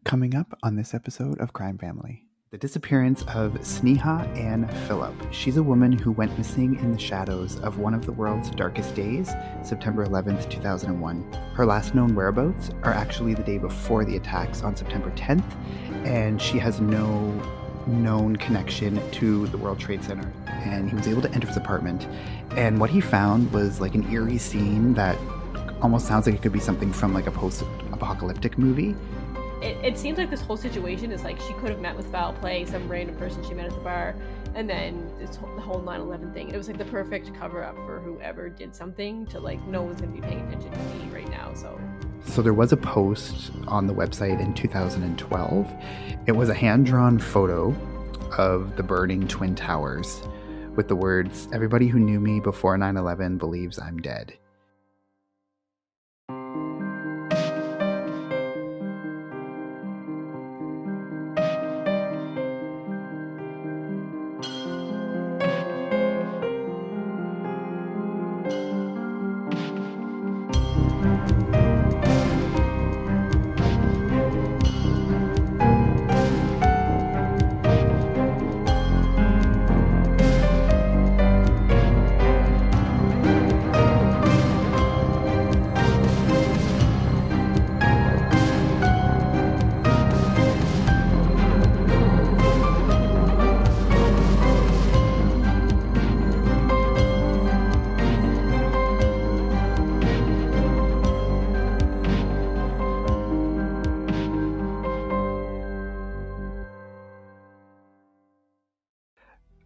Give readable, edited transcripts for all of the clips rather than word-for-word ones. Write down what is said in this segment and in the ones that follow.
Coming up on this episode of Crime Family, the disappearance of Sneha Anne Phillip. She's a woman who went missing in the shadows of one of the world's darkest days, September 11th, 2001. Her last known whereabouts are actually the day before the attacks on September 10th, and she has no known connection to the World Trade Center. And he was able to enter his apartment, and what he found was like an eerie scene that almost sounds like it could be something from like a post-apocalyptic movie. It seems like this whole situation is like she could have met with foul play, some random person she met at the bar, and then the whole 9/11 thing. It was like the perfect cover-up for whoever did something to like, no one's going to be paying attention to me right now, So there was a post on the website in 2012. It was a hand-drawn photo of the burning Twin Towers with the words, "Everybody who knew me before 9/11 believes I'm dead."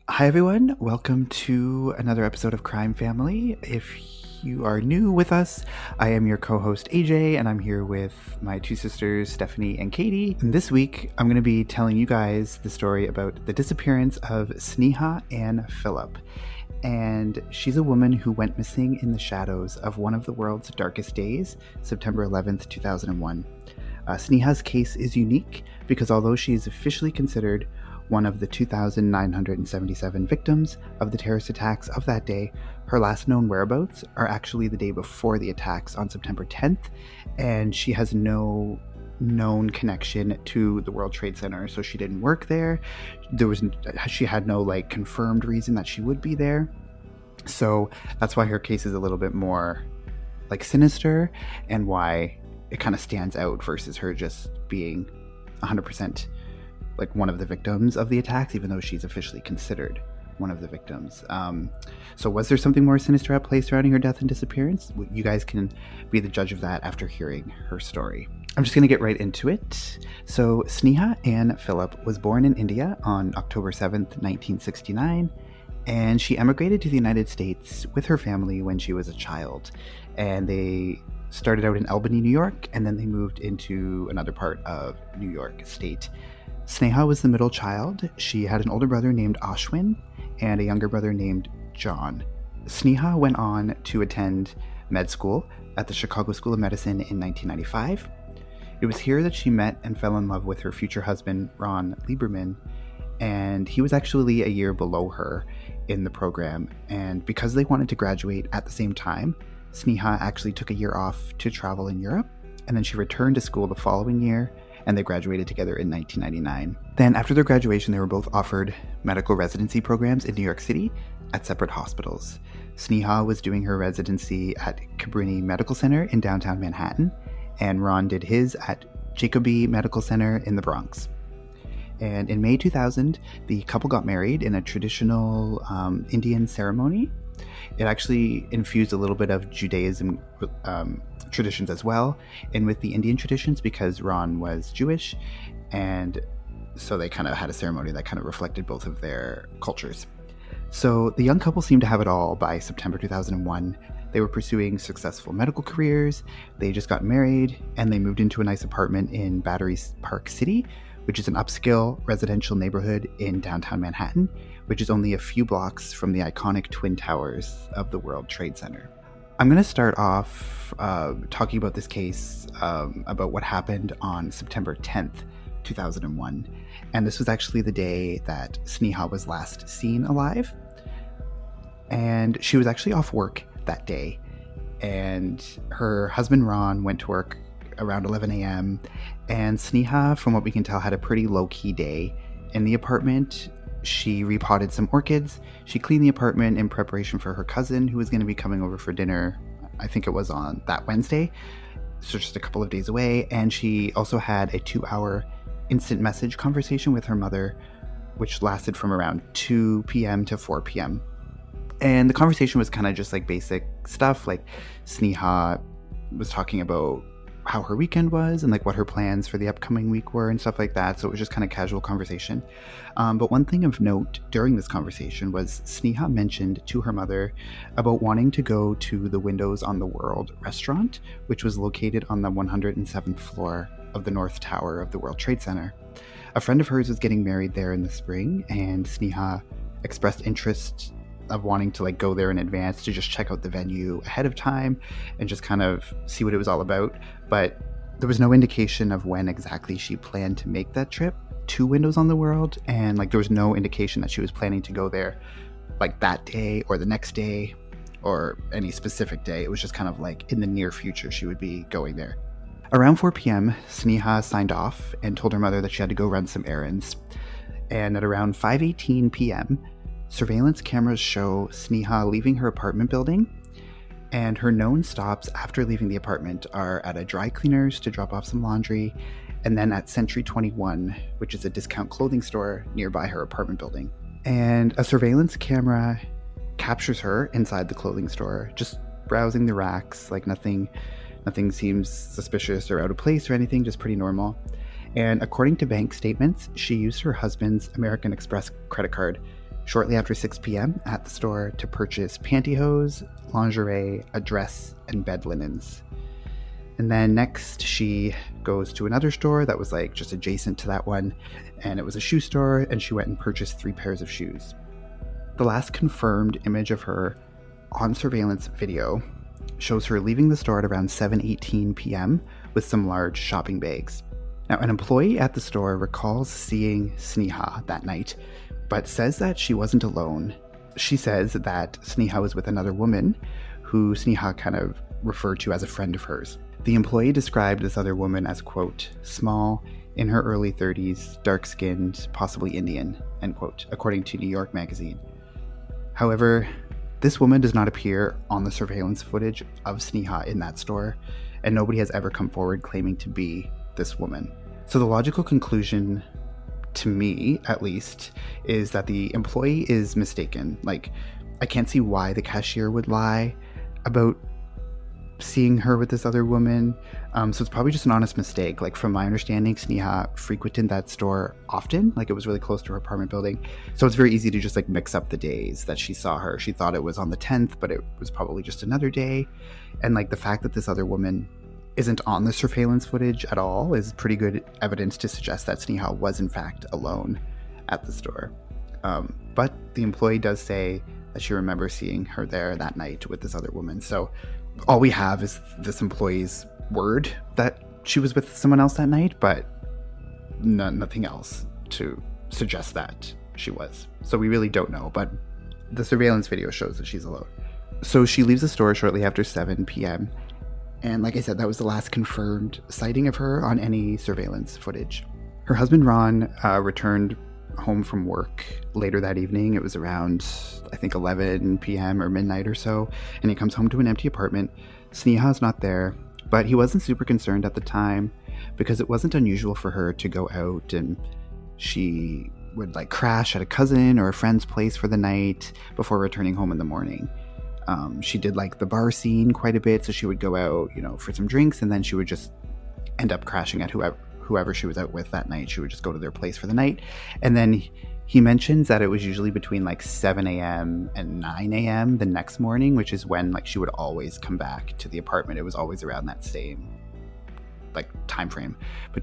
Hi everyone, welcome to another episode of Crime Family. If you are new with us, I am your co-host AJ, and I'm here with my two sisters, Stephanie and Katie. And this week, I'm going to be telling you guys the story about the disappearance of Sneha Anne Phillip. And she's a woman who went missing in the shadows of one of the world's darkest days, September 11th, 2001. Sneha's case is unique because although she is officially considered one of the 2,977 victims of the terrorist attacks of that day, her last known whereabouts are actually the day before the attacks on September 10th, and she has no known connection to the World Trade Center. So she didn't work there. She had no like confirmed reason that she would be there. So that's why her case is a little bit more like sinister, and why it kind of stands out versus her just being 100% like one of the victims of the attacks, even though she's officially considered one of the victims. So was there something more sinister at play surrounding her death and disappearance? You guys can be the judge of that after hearing her story. I'm just going to get right into it. So Sneha Anne Phillip was born in India on October 7th, 1969, and she emigrated to the United States with her family when she was a child. And they started out in Albany, New York, and then they moved into another part of New York State. Sneha was the middle child. She had an older brother named Ashwin and a younger brother named John. Sneha went on to attend med school at the Chicago School of Medicine in 1995. It was here that she met and fell in love with her future husband, Ron Lieberman, and he was actually a year below her in the program. And because they wanted to graduate at the same time, Sneha actually took a year off to travel in Europe, and then she returned to school the following year, and they graduated together in 1999. Then after their graduation, they were both offered medical residency programs in New York City at separate hospitals. Sneha was doing her residency at Cabrini Medical Center in downtown Manhattan, and Ron did his at Jacobi Medical Center in the Bronx. And in May 2000, the couple got married in a traditional Indian ceremony. It actually infused a little bit of Judaism traditions as well, and with the Indian traditions, because Ron was Jewish, and so they kind of had a ceremony that kind of reflected both of their cultures. So the young couple seemed to have it all by September 2001. They were pursuing successful medical careers, they just got married, and they moved into a nice apartment in Battery Park City, which is an upscale residential neighborhood in downtown Manhattan, which is only a few blocks from the iconic Twin Towers of the World Trade Center. I'm going to start off talking about this case, about what happened on September 10th, 2001. And this was actually the day that Sneha was last seen alive. And she was actually off work that day. And her husband, Ron, went to work around 11 a.m. And Sneha, from what we can tell, had a pretty low-key day in the apartment. She repotted some orchids. She cleaned the apartment in preparation for her cousin, who was going to be coming over for dinner. I think it was on that Wednesday, so just a couple of days away. And she also had a 2-hour instant message conversation with her mother, which lasted from around 2 p.m. to 4 p.m. And the conversation was kind of just like basic stuff. Like Sneha was talking about how her weekend was and like what her plans for the upcoming week were and stuff like that. So it was just kind of casual conversation. But one thing of note during this conversation was Sneha mentioned to her mother about wanting to go to the Windows on the World restaurant, which was located on the 107th floor of the North Tower of the World Trade Center. A friend of hers was getting married there in the spring, and Sneha expressed interest of wanting to like go there in advance to just check out the venue ahead of time and just kind of see what it was all about. But there was no indication of when exactly she planned to make that trip to Windows on the World, and like there was no indication that she was planning to go there like that day or the next day or any specific day. It was just kind of like in the near future she would be going there. Around 4 p.m., Sneha signed off and told her mother that she had to go run some errands. And at around 5:18 p.m., surveillance cameras show Sneha leaving her apartment building, and her known stops after leaving the apartment are at a dry cleaner's to drop off some laundry, and then at Century 21, which is a discount clothing store nearby her apartment building. And a surveillance camera captures her inside the clothing store, just browsing the racks, like nothing seems suspicious or out of place or anything, just pretty normal. And according to bank statements, she used her husband's American Express credit card shortly after 6 p.m. at the store to purchase pantyhose, lingerie, a dress, and bed linens. And then next she goes to another store that was like just adjacent to that one, and it was a shoe store, and she went and purchased 3 pairs of shoes. The last confirmed image of her on surveillance video shows her leaving the store at around 7:18 p.m. with some large shopping bags. Now, an employee at the store recalls seeing Sneha that night, but says that she wasn't alone. She says that Sneha was with another woman who Sneha kind of referred to as a friend of hers. The employee described this other woman as, quote, small, in her early 30s, dark-skinned, possibly Indian, end quote, according to New York Magazine. However, this woman does not appear on the surveillance footage of Sneha in that store, and nobody has ever come forward claiming to be this woman. So the logical conclusion, to me at least, is that the employee is mistaken. Like, I can't see why the cashier would lie about seeing her with this other woman. So it's probably just an honest mistake. Like, from my understanding, Sneha frequented that store often. Like, it was really close to her apartment building. So it's very easy to just like mix up the days that she saw her. She thought it was on the 10th, but it was probably just another day. And like the fact that this other woman isn't on the surveillance footage at all is pretty good evidence to suggest that Sneha was in fact alone at the store. But the employee does say that she remembers seeing her there that night with this other woman. So all we have is this employee's word that she was with someone else that night, but nothing else to suggest that she was. So we really don't know, but the surveillance video shows that she's alone. So she leaves the store shortly after 7 p.m. And like I said, that was the last confirmed sighting of her on any surveillance footage. Her husband, Ron, returned home from work later that evening. It was around, I think, 11 p.m. or midnight or so, and he comes home to an empty apartment. Sneha's not there, but he wasn't super concerned at the time because it wasn't unusual for her to go out, and she would like crash at a cousin or a friend's place for the night before returning home in the morning. She did like the bar scene quite a bit, so she would go out, for some drinks, and then she would just end up crashing at whoever she was out with that night. She would just go to their place for the night. And then he mentions that it was usually between like 7 a.m. and 9 a.m. the next morning, which is when like she would always come back to the apartment. It was always around that same like time frame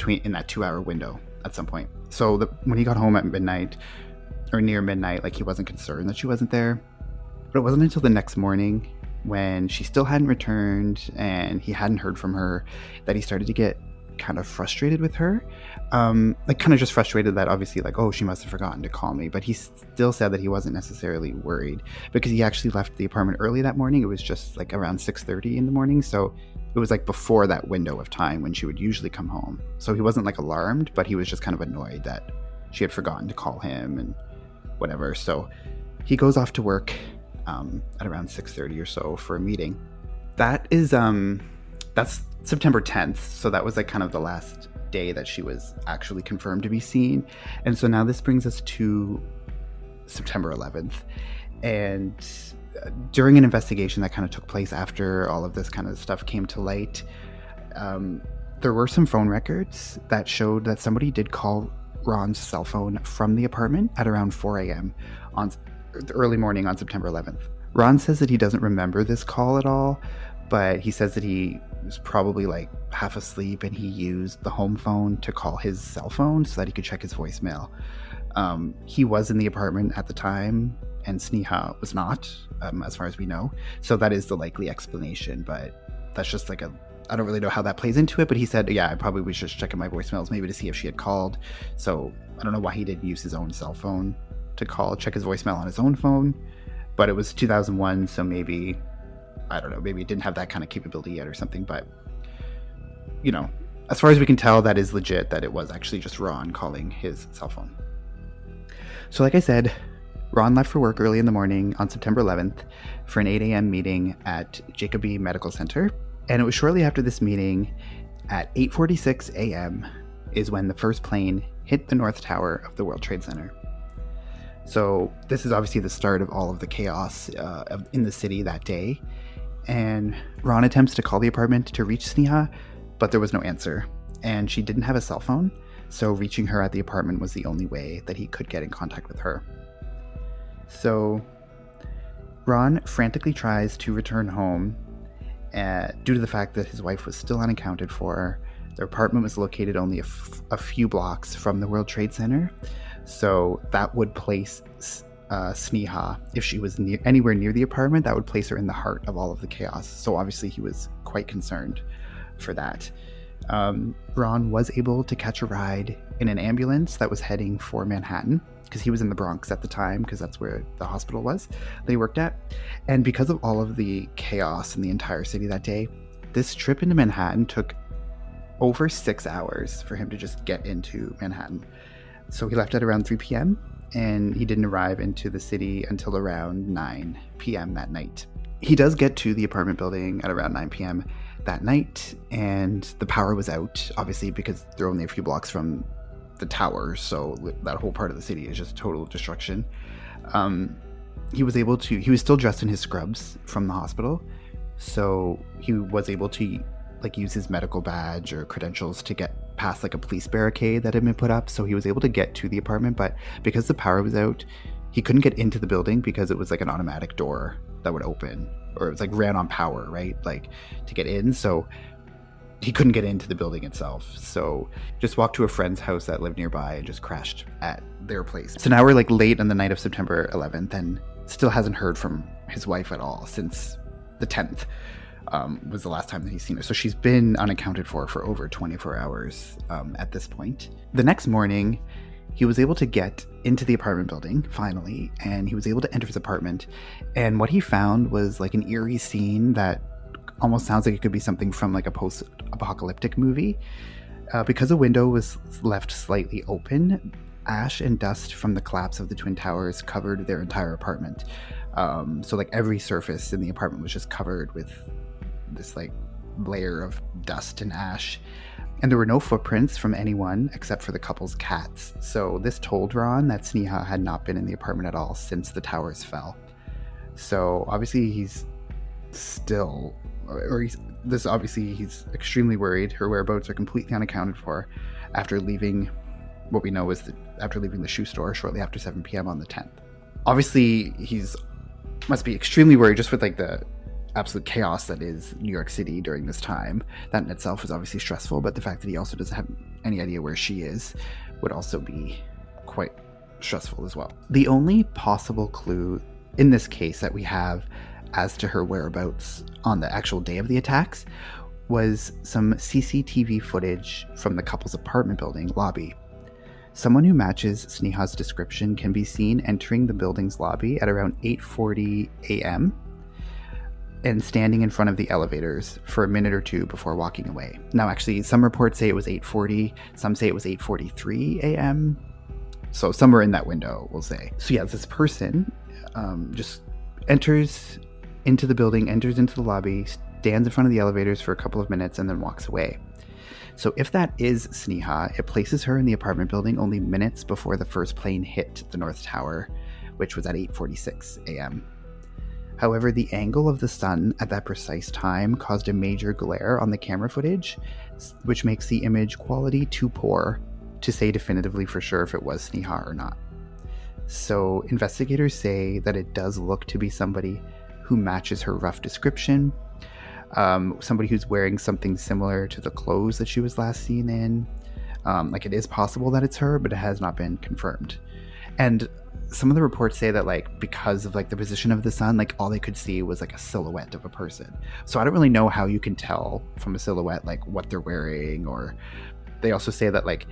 in that 2-hour window at some point. So when he got home at midnight or near midnight, like he wasn't concerned that she wasn't there. But it wasn't until the next morning, when she still hadn't returned and he hadn't heard from her, that he started to get kind of frustrated with her. Like kind of just frustrated that obviously like, oh, she must have forgotten to call me. But he still said that he wasn't necessarily worried because he actually left the apartment early that morning. It was just like around 6:30 in the morning. So it was like before that window of time when she would usually come home. So he wasn't like alarmed, but he was just kind of annoyed that she had forgotten to call him and whatever. So he goes off to work at around 6:30 or so for a meeting. That is that's September 10th. So that was like kind of the last day that she was actually confirmed to be seen. And so now this brings us to September 11th. And during an investigation that kind of took place after all of this kind of stuff came to light, there were some phone records that showed that somebody did call Ron's cell phone from the apartment at around 4 a.m. on the early morning on September 11th. Ron says that he doesn't remember this call at all, but he says that he was probably like half asleep and he used the home phone to call his cell phone so that he could check his voicemail. He was in the apartment at the time and Sneha was not, as far as we know. So that is the likely explanation, but that's just like I don't really know how that plays into it, but he said, yeah, I probably was just checking my voicemails maybe to see if she had called. So I don't know why he didn't use his own cell phone to check his voicemail on his own phone, but it was 2001, so maybe, I don't know, maybe it didn't have that kind of capability yet or something, but, you know, as far as we can tell, that is legit, that it was actually just Ron calling his cell phone. So like I said, Ron left for work early in the morning on September 11th for an 8 a.m. meeting at Jacobi Medical Center, and it was shortly after this meeting at 8:46 a.m. is when the first plane hit the North Tower of the World Trade Center. So this is obviously the start of all of the chaos in the city that day. And Ron attempts to call the apartment to reach Sneha, but there was no answer. And she didn't have a cell phone, so reaching her at the apartment was the only way that he could get in contact with her. So Ron frantically tries to return home due to the fact that his wife was still unaccounted for. Their apartment was located only a few blocks from the World Trade Center. So that would place Sneha, if she was anywhere near the apartment, that would place her in the heart of all of the chaos. So obviously he was quite concerned for that. Ron was able to catch a ride in an ambulance that was heading for Manhattan, because he was in the Bronx at the time, because that's where the hospital was that he worked at. And because of all of the chaos in the entire city that day, this trip into Manhattan took over 6 hours for him to just get into Manhattan. So he left at around 3 p.m. and he didn't arrive into the city until around 9 p.m. that night. He does get to the apartment building at around 9 p.m. that night, and the power was out, obviously, because they're only a few blocks from the tower, so that whole part of the city is just total destruction. He was still dressed in his scrubs from the hospital, so he was able to use his medical badge or credentials to get past a police barricade that had been put up. So he was able to get to the apartment, but because the power was out, he couldn't get into the building because it was an automatic door that would open, or it was ran on power, right? To get in. So he couldn't get into the building itself. So just walked to a friend's house that lived nearby and just crashed at their place. So now we're late on the night of September 11th and still hasn't heard from his wife at all since the 10th. Was the last time that he's seen her. So she's been unaccounted for over 24 hours at this point. The next morning, he was able to get into the apartment building, finally, and he was able to enter his apartment. And what he found was an eerie scene that almost sounds like it could be something from a post-apocalyptic movie. Because a window was left slightly open, ash and dust from the collapse of the Twin Towers covered their entire apartment. So every surface in the apartment was just covered with this layer of dust and ash, and there were no footprints from anyone except for the couple's cats. So this told Ron that Sneha had not been in the apartment at all since the towers fell. So obviously he's extremely worried. Her whereabouts are completely unaccounted for after leaving what we know is after leaving the shoe store shortly after 7 p.m. on the 10th. Obviously must be extremely worried just with the absolute chaos that is New York City during this time. That in itself is obviously stressful, but the fact that he also doesn't have any idea where she is would also be quite stressful as well. The only possible clue in this case that we have as to her whereabouts on the actual day of the attacks was some CCTV footage from the couple's apartment building lobby. Someone who matches Sneha's description can be seen entering the building's lobby at around 8:40 a.m. and standing in front of the elevators for a minute or two before walking away. Now, actually, some reports say it was 8:40, some say it was 8:43 a.m., so somewhere in that window, we'll say. So yeah, this person just enters into the building, enters into the lobby, stands in front of the elevators for a couple of minutes, and then walks away. So if that is Sneha, it places her in the apartment building only minutes before the first plane hit the North Tower, which was at 8:46 a.m. However, the angle of the sun at that precise time caused a major glare on the camera footage, which makes the image quality too poor to say definitively for sure if it was Sneha or not. So investigators say that it does look to be somebody who matches her rough description, somebody who's wearing something similar to the clothes that she was last seen in. Like, it is possible that it's her, but it has not been confirmed. And some of the reports say that, like, because of like the position of the sun, like all they could see was like a silhouette of a person. So I don't really know how you can tell from a silhouette like what they're wearing. Or they also say that like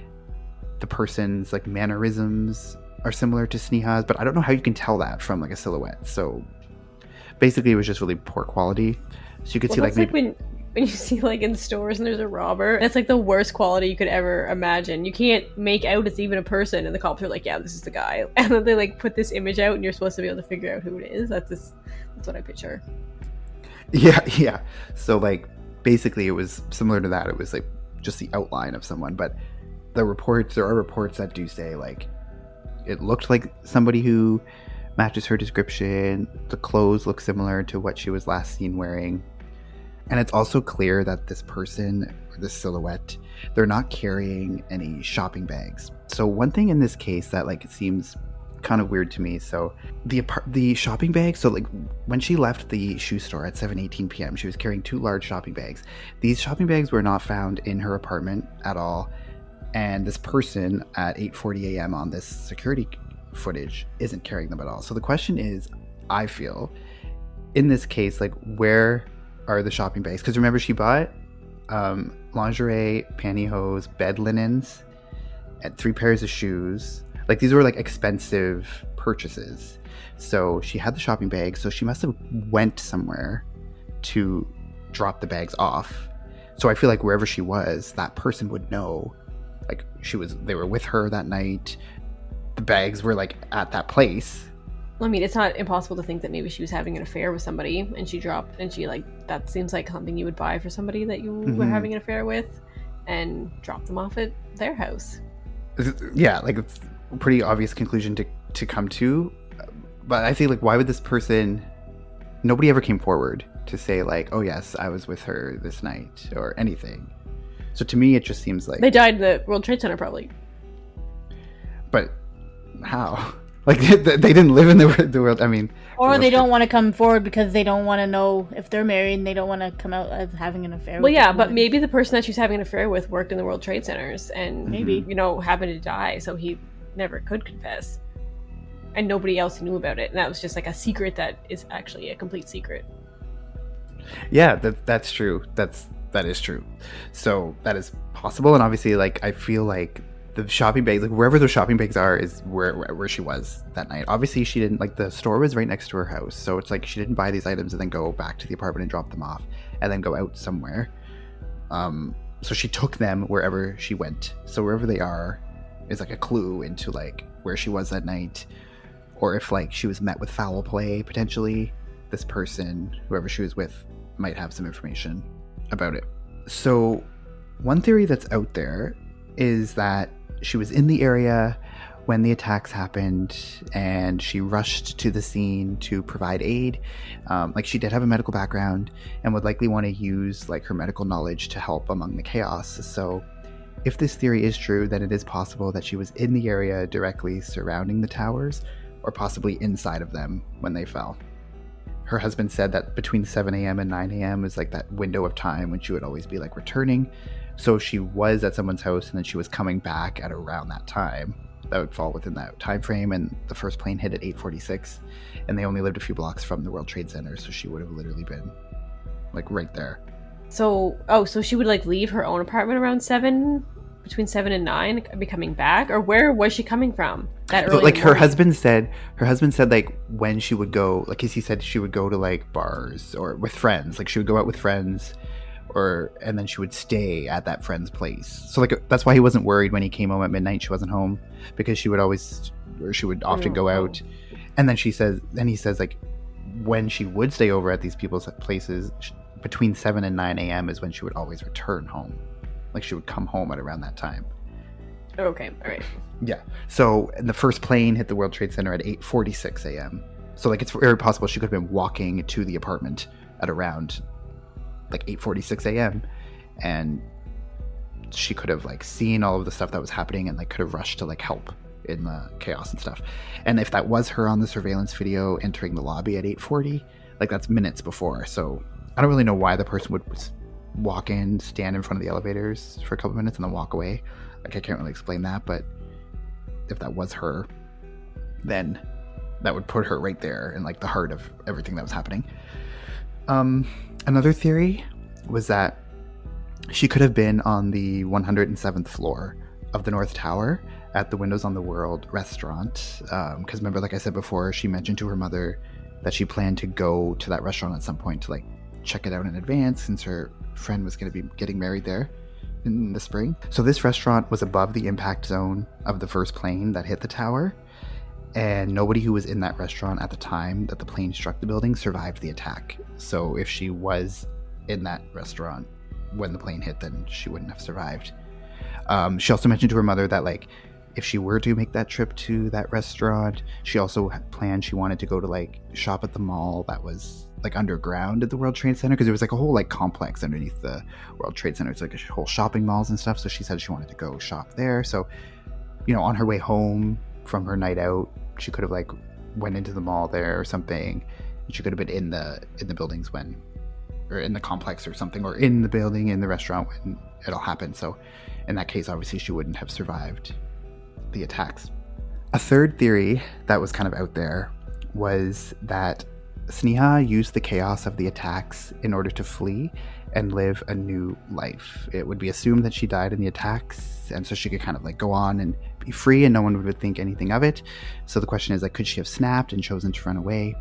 the person's like mannerisms are similar to Sneha's, but I don't know how you can tell that from like a silhouette. So basically it was just really poor quality. So you could see like maybe when you see like in stores and there's a robber, that's like the worst quality you could ever imagine. You can't make out it's even a person, and the cops are like, yeah, this is the guy, and then they like put this image out and you're supposed to be able to figure out who it is. That's what I picture. Yeah. So like basically it was similar to that. It was like just the outline of someone, but there are reports that do say like it looked like somebody who matches her description. The clothes look similar to what she was last seen wearing. And it's also clear that this person, or this silhouette, they're not carrying any shopping bags. So one thing in this case that like it seems kind of weird to me. So the shopping bag, so like when she left the shoe store at 7:18 p.m., she was carrying 2 large shopping bags. These shopping bags were not found in her apartment at all. And this person at 8:40 a.m. on this security footage isn't carrying them at all. So the question is, I feel, in this case, like where are the shopping bags? Because remember, she bought lingerie, pantyhose, bed linens, and 3 pairs of shoes. Like these were like expensive purchases. So she had the shopping bags. So she must have went somewhere to drop the bags off. So I feel like wherever she was, that person would know. Like they were with her that night. The bags were like at that place. I mean, it's not impossible to think that maybe she was having an affair with somebody and she that seems like something you would buy for somebody that you were having an affair with and drop them off at their house. Yeah, like it's a pretty obvious conclusion to come to. But I think like why would this person, nobody ever came forward to say like, oh yes, I was with her this night or anything. So to me, it just seems like they died in the World Trade Center, probably. But how? Like they didn't live in the world. I mean, or they don't want to come forward because they don't want to know if they're married and they don't want to come out as having an affair. Well, yeah, but maybe the person that she's having an affair with worked in the World Trade Centers and maybe happened to die, so he never could confess, and nobody else knew about it, and that was just like a secret that is actually a complete secret. Yeah, that's true. That is true. So that is possible, and obviously, like I feel like the shopping bags, like wherever those shopping bags are, is where she was that night. Obviously, she didn't like the store was right next to her house, so it's like she didn't buy these items and then go back to the apartment and drop them off, and then go out somewhere. So she took them wherever she went. So wherever they are is like a clue into like where she was that night, or if like she was met with foul play potentially. This person, whoever she was with, might have some information about it. So one theory that's out there is that she was in the area when the attacks happened and she rushed to the scene to provide aid. Like she did have a medical background and would likely want to use like her medical knowledge to help among the chaos. So if this theory is true, then it is possible that she was in the area directly surrounding the towers or possibly inside of them when they fell. Her husband said that between 7 a.m. and 9 a.m. was like that window of time when she would always be like returning. So she was at someone's house and then she was coming back at around that time. That would fall within that time frame, and the first plane hit at 8:46, and they only lived a few blocks from the World Trade Center, so she would have literally been like right there. So she would like leave her own apartment around 7 between 7 and 9 be coming back, or where was she coming from that early? But like in the her morning? husband said like when she would go, like he said she would go to like bars or with friends, like she would go out with friends, and then she would stay at that friend's place. So like that's why he wasn't worried when he came home at midnight she wasn't home, because she would often go out. And then he says like when she would stay over at these people's places, between 7 and 9 a.m. is when she would always return home. Like she would come home at around that time. Okay, all right. Yeah. So and the first plane hit the World Trade Center at 8:46 a.m. So like it's very possible she could have been walking to the apartment at around like 8:46 a.m. and she could have like seen all of the stuff that was happening and like could have rushed to like help in the chaos and stuff. And if that was her on the surveillance video entering the lobby at 8:40, like that's minutes before. So I don't really know why the person would walk in, stand in front of the elevators for a couple minutes and then walk away. Like I can't really explain that, but if that was her, then that would put her right there in like the heart of everything that was happening. Another theory was that she could have been on the 107th floor of the North Tower at the Windows on the World restaurant. Because remember, like I said before, she mentioned to her mother that she planned to go to that restaurant at some point to like check it out in advance, since her friend was going to be getting married there in the spring. So this restaurant was above the impact zone of the first plane that hit the tower, and nobody who was in that restaurant at the time that the plane struck the building survived the attack. So if she was in that restaurant when the plane hit, then she wouldn't have survived. She also mentioned to her mother that like if she were to make that trip to that restaurant, she also had planned she wanted to go to like shop at the mall that was like underground at the World Trade Center, because there was like a whole like complex underneath the World Trade Center. It's like a whole shopping malls and stuff. So she said she wanted to go shop there. So, you know, on her way home from her night out, she could have like went into the mall there or something. And she could have been in the buildings when, or in the complex or something, or in the building, in the restaurant when it all happened. So in that case, obviously she wouldn't have survived the attacks. A third theory that was kind of out there was that Sneha used the chaos of the attacks in order to flee and live a new life. It would be assumed that she died in the attacks, and so she could kind of like go on and be free and no one would think anything of it. So the question is like, could she have snapped and chosen to run away?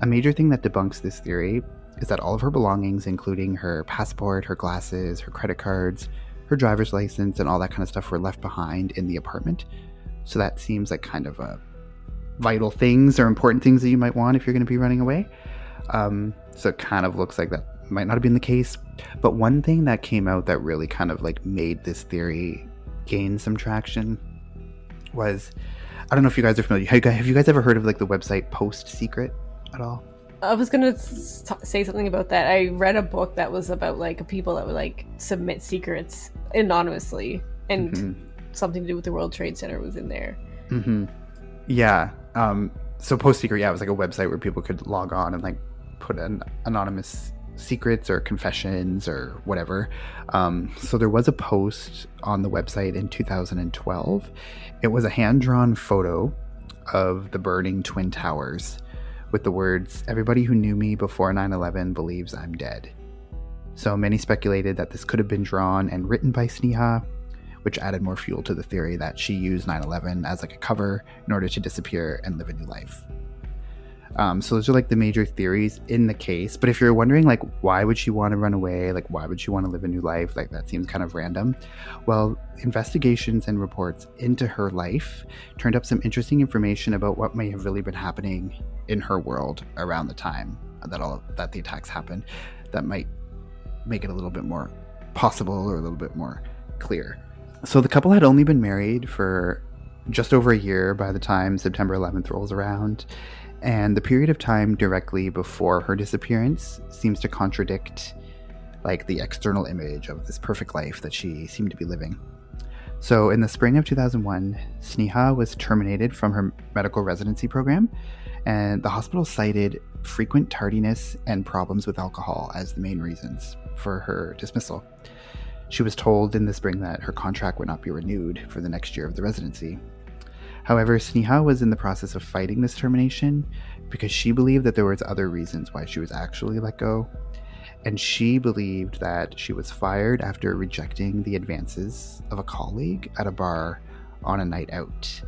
A major thing that debunks this theory is that all of her belongings, including her passport, her glasses, her credit cards, her driver's license, and all that kind of stuff, were left behind in the apartment. So that seems like kind of a vital things or important things that you might want if you're going to be running away. So it kind of looks like that might not have been the case. But one thing that came out that really kind of like made this theory gain some traction was, I don't know if you guys are familiar. Have you guys ever heard of like the website Post Secret at all? I was gonna say something about that. I read a book that was about like people that would like submit secrets anonymously, and something to do with the World Trade Center was in there. Yeah. So Post Secret, yeah, it was like a website where people could log on and like put an anonymous secrets or confessions or whatever. So there was a post on the website in 2012. It was a hand-drawn photo of the burning Twin Towers with the words, "Everybody who knew me before 9/11 believes I'm dead." So many speculated that this could have been drawn and written by Sneha, which added more fuel to the theory that she used 9/11 as like a cover in order to disappear and live a new life. So those are like the major theories in the case. But if you're wondering like, why would she want to run away? Like, why would she want to live a new life? Like, that seems kind of random. Well, investigations and reports into her life turned up some interesting information about what may have really been happening in her world around the time that the attacks happened, that might make it a little bit more possible or a little bit more clear. So the couple had only been married for just over a year by the time September 11th rolls around, and the period of time directly before her disappearance seems to contradict like the external image of this perfect life that she seemed to be living. So in the spring of 2001, Sneha was terminated from her medical residency program, and the hospital cited frequent tardiness and problems with alcohol as the main reasons for her dismissal. She was told in the spring that her contract would not be renewed for the next year of the residency. However, Sneha was in the process of fighting this termination because she believed that there was other reasons why she was actually let go. and she believed that she was fired after rejecting the advances of a colleague at a bar on a night out.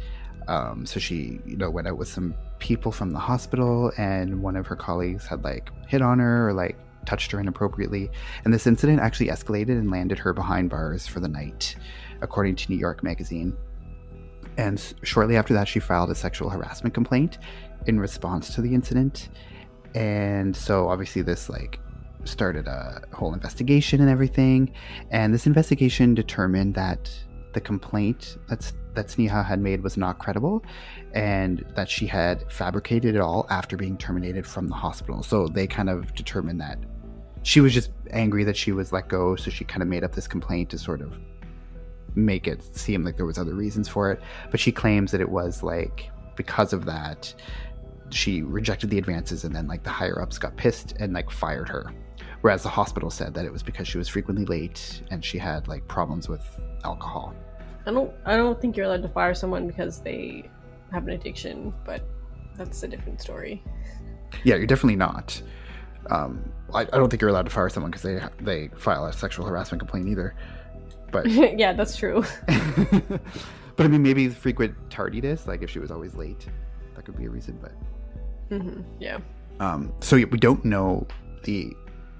So she, went out with some people from the hospital, and one of her colleagues had like hit on her or like touched her inappropriately. And this incident actually escalated and landed her behind bars for the night, according to New York Magazine. And shortly after that, she filed a sexual harassment complaint in response to the incident. And so obviously this like started a whole investigation and everything. And this investigation determined that the complaint that Sneha had made was not credible, and that she had fabricated it all after being terminated from the hospital. So they kind of determined that she was just angry that she was let go, so she kind of made up this complaint to sort of make it seem like there was other reasons for it. But she claims that it was like because of that she rejected the advances, and then like the higher ups got pissed and like fired her, whereas the hospital said that it was because she was frequently late and she had like problems with alcohol. I don't think you're allowed to fire someone because they have an addiction, but that's a different story. Yeah, you're definitely not. I don't think you're allowed to fire someone because they file a sexual harassment complaint either. But yeah, that's true. But I mean, maybe frequent tardiness, like if she was always late, that could be a reason. But yeah. So we don't know the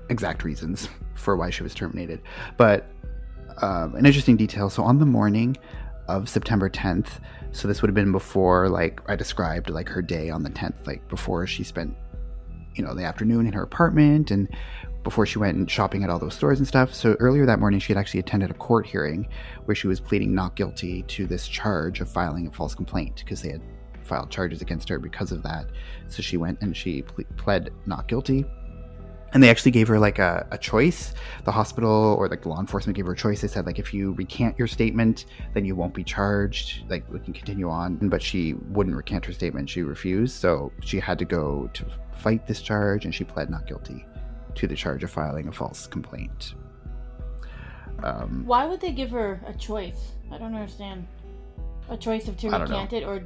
exact reasons for why she was terminated, but an interesting detail. So on the morning of September 10th, so this would have been before, like I described, like her day on the 10th, like before she spent, the afternoon in her apartment and before she went shopping at all those stores and stuff. So earlier that morning, she had actually attended a court hearing where she was pleading not guilty to this charge of filing a false complaint, because they had filed charges against her because of that. So she went and she pled not guilty. And they actually gave her like a choice. The hospital or like the law enforcement gave her a choice. They said like, if you recant your statement, then you won't be charged. Like we can continue on. But she wouldn't recant her statement. She refused. So she had to go to fight this charge, and she pled not guilty to the charge of filing a false complaint. Why would they give her a choice? I don't understand. A choice of to recant it, or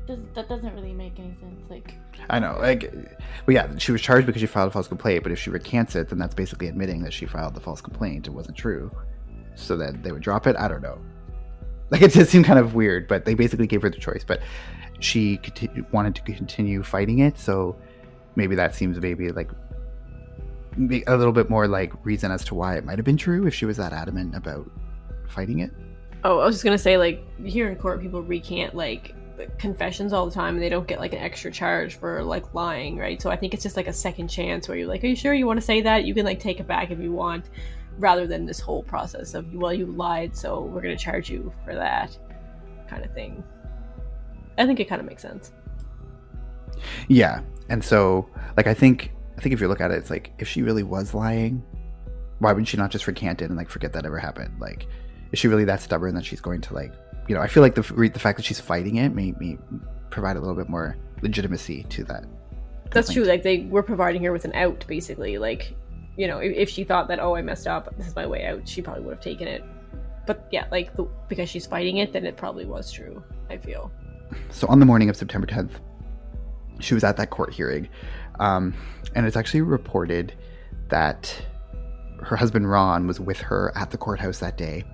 that doesn't really make any sense. Like, I know, like, well, yeah, she was charged because she filed a false complaint, but if she recants it, then that's basically admitting that she filed the false complaint. It wasn't true, so that they would drop it. I don't know. Like, it just seemed kind of weird, but they basically gave her the choice. But she wanted to continue fighting it, so maybe that seems maybe like a little bit more like reason as to why it might have been true if she was that adamant about fighting it. Oh, I was just gonna say, like, here in court, people recant like confessions all the time, and they don't get like an extra charge for like lying, right? So I think it's just like a second chance where you're like, are you sure you want to say that? You can like take it back if you want, rather than this whole process of, well, you lied, so we're gonna charge you for that kind of thing. I think it kind of makes sense. Yeah, and so like I think if you look at it, it's like, if she really was lying, why would she not just recant it and like forget that ever happened? Like, is she really that stubborn that she's going to like, I feel like the fact that she's fighting it may provide a little bit more legitimacy to that complaint. That's true. Like, they were providing her with an out, basically. Like, if she thought that, oh, I messed up, this is my way out, she probably would have taken it. But yeah, like, because she's fighting it, then it probably was true, I feel. So on the morning of September 10th, she was at that court hearing, and it's actually reported that her husband Ron was with her at the courthouse that day,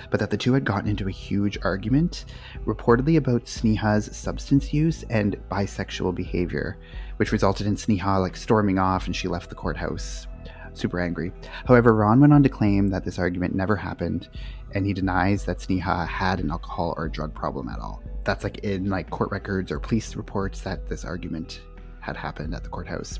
but that the two had gotten into a huge argument, reportedly about Sneha's substance use and bisexual behavior, which resulted in Sneha like storming off, and she left the courthouse super angry. However, Ron went on to claim that this argument never happened, and he denies that Sneha had an alcohol or drug problem at all. That's like in like court records or police reports that this argument had happened at the courthouse.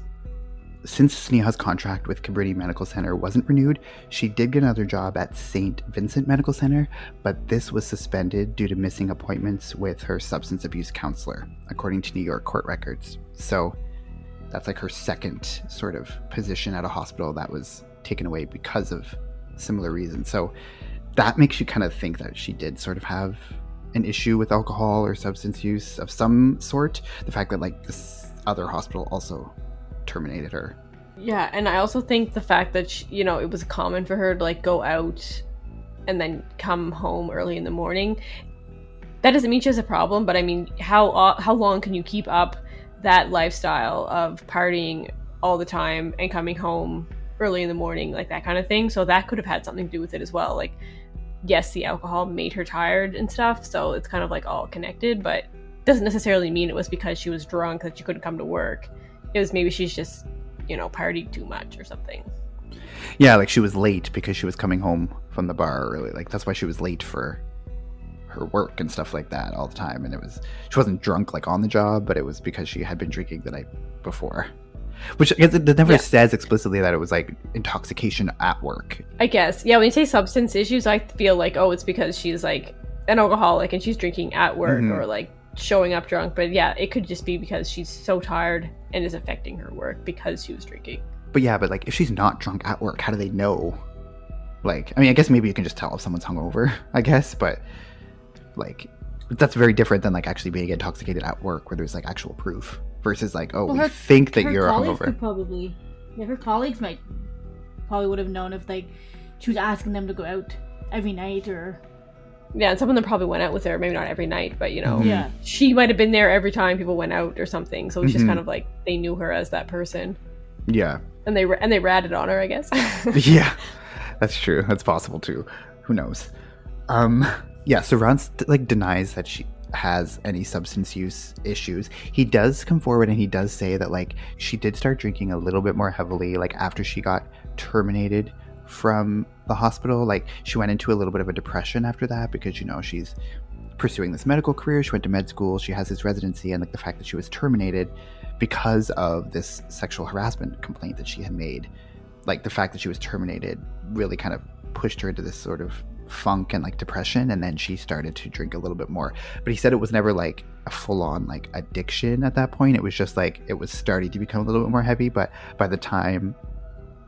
Since Sneha's contract with Cabrini Medical Center wasn't renewed, she did get another job at St. Vincent Medical Center, but this was suspended due to missing appointments with her substance abuse counselor, according to New York court records. So that's like her second sort of position at a hospital that was taken away because of similar reasons. So that makes you kind of think that she did sort of have an issue with alcohol or substance use of some sort. The fact that like this other hospital also terminated her. Yeah, and I also think the fact that she, it was common for her to like go out and then come home early in the morning. That doesn't mean she has a problem, but I mean, how long can you keep up that lifestyle of partying all the time and coming home early in the morning, like that kind of thing. So that could have had something to do with it as well. Like, yes, the alcohol made her tired and stuff, so it's kind of like all connected, but doesn't necessarily mean it was because she was drunk that she couldn't come to work. It was maybe she's just, partied too much or something. Yeah, like she was late because she was coming home from the bar early. Like that's why she was late for her work and stuff like that all the time. And she wasn't drunk like on the job, but it was because she had been drinking the night before. Which I guess it never says explicitly that it was like intoxication at work. I guess. Yeah, when you say substance issues, I feel like, it's because she's like an alcoholic and she's drinking at work or like showing up drunk. But yeah, it could just be because she's so tired and is affecting her work because she was drinking. But yeah, but like if she's not drunk at work, how do they know? Like, I mean, I guess maybe you can just tell if someone's hungover, I guess, but like that's very different than like actually being intoxicated at work where there's like actual proof versus like, we think that you're hungover. Her colleagues probably would have known if like she was asking them to go out every night or. Yeah, and some of them probably went out with her, maybe not every night, but she might have been there every time people went out or something. So it's just kind of like they knew her as that person. Yeah. And they ratted on her, I guess. Yeah, that's true. That's possible too. Who knows? Yeah, so Ron denies that she has any substance use issues. He does come forward and he does say that like she did start drinking a little bit more heavily like after she got terminated from the hospital. Like she went into a little bit of a depression after that because she's pursuing this medical career. She went to med school, she has this residency, and like the fact that she was terminated because of this sexual harassment complaint that she had made, like the fact that she was terminated really kind of pushed her into this sort of funk and like depression, and then she started to drink a little bit more. But he said it was never like a full-on like addiction at that point. It was just like it was starting to become a little bit more heavy, but by the time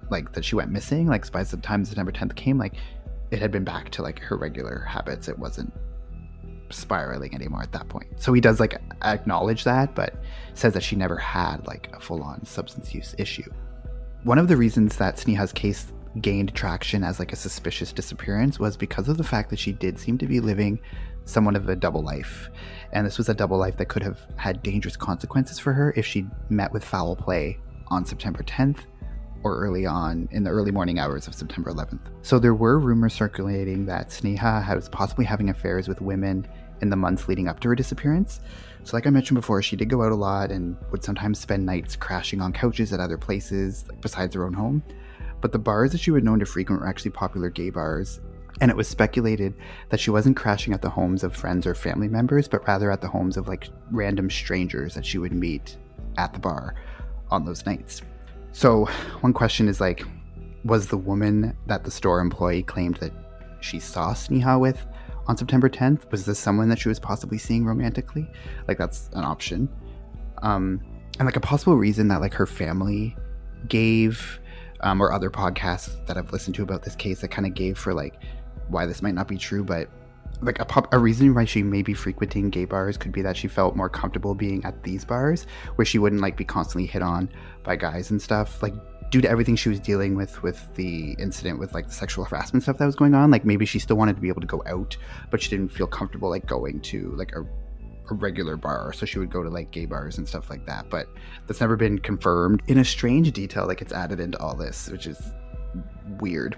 like that she went missing, like by the time September 10th came, like it had been back to like her regular habits. It wasn't spiraling anymore at that point. So he does like acknowledge that, but says that she never had like a full-on substance use issue. One of the reasons that Sneha's case gained traction as like a suspicious disappearance was because of the fact that she did seem to be living somewhat of a double life, and this was a double life that could have had dangerous consequences for her if she met with foul play on September 10th or early on in the early morning hours of September 11th. So there were rumors circulating that Sneha was possibly having affairs with women in the months leading up to her disappearance. So like I mentioned before, she did go out a lot and would sometimes spend nights crashing on couches at other places like besides her own home. But the bars that she was known to frequent were actually popular gay bars, and it was speculated that she wasn't crashing at the homes of friends or family members, but rather at the homes of like random strangers that she would meet at the bar on those nights. So one question is like, was the woman that the store employee claimed that she saw Sneha with on September 10th, was this someone that she was possibly seeing romantically? Like that's an option. And like a possible reason that like her family gave, or other podcasts that I've listened to about this case that kind of gave for like why this might not be true, but like a reason why she may be frequenting gay bars could be that she felt more comfortable being at these bars where she wouldn't like be constantly hit on by guys and stuff, like due to everything she was dealing with the incident with like the sexual harassment stuff that was going on. Like maybe she still wanted to be able to go out, but she didn't feel comfortable like going to like a regular bar, so she would go to like gay bars and stuff like that. But that's never been confirmed. In a strange detail, like it's added into all this, which is weird.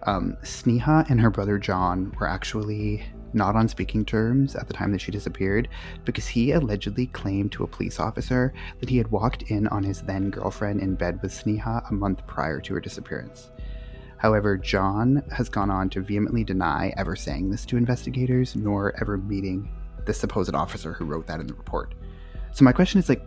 Sneha and her brother John were actually not on speaking terms at the time that she disappeared, because he allegedly claimed to a police officer that he had walked in on his then girlfriend in bed with Sneha a month prior to her disappearance. However, John has gone on to vehemently deny ever saying this to investigators, nor ever meeting the supposed officer who wrote that in the report. So my question is like,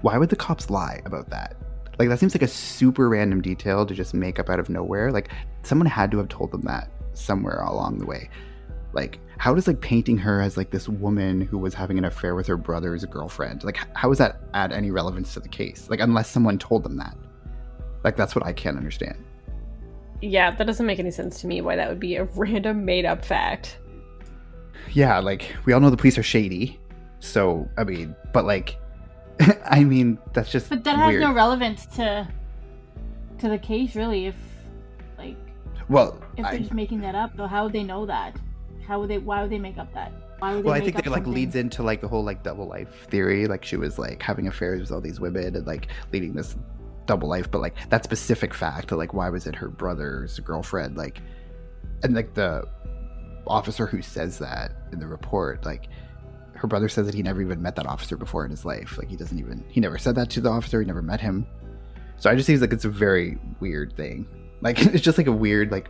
why would the cops lie about that? Like that seems like a super random detail to just make up out of nowhere. Like someone had to have told them that somewhere along the way. Like how does like painting her as like this woman who was having an affair with her brother's girlfriend, like how does that add any relevance to the case? Like unless someone told them that. Like that's what I can't understand. Yeah, that doesn't make any sense to me why that would be a random made up fact. Yeah, like we all know the police are shady, so I mean, but like I mean that's just but that weird. has no relevance to the case really. If like they're just making that up, though, how would they know that? Why would they make up that? Why would they I make think up that like something? leads into like the whole like double life theory. Like she was like having affairs with all these women and like leading this double life, but like that specific fact, like why was it her brother's girlfriend? Like, and like the officer who says that in the report, like her brother says that he never even met that officer before in his life. Like he never said that to the officer. He never met him. So I just think like it's a very weird thing. Like it's just like a weird like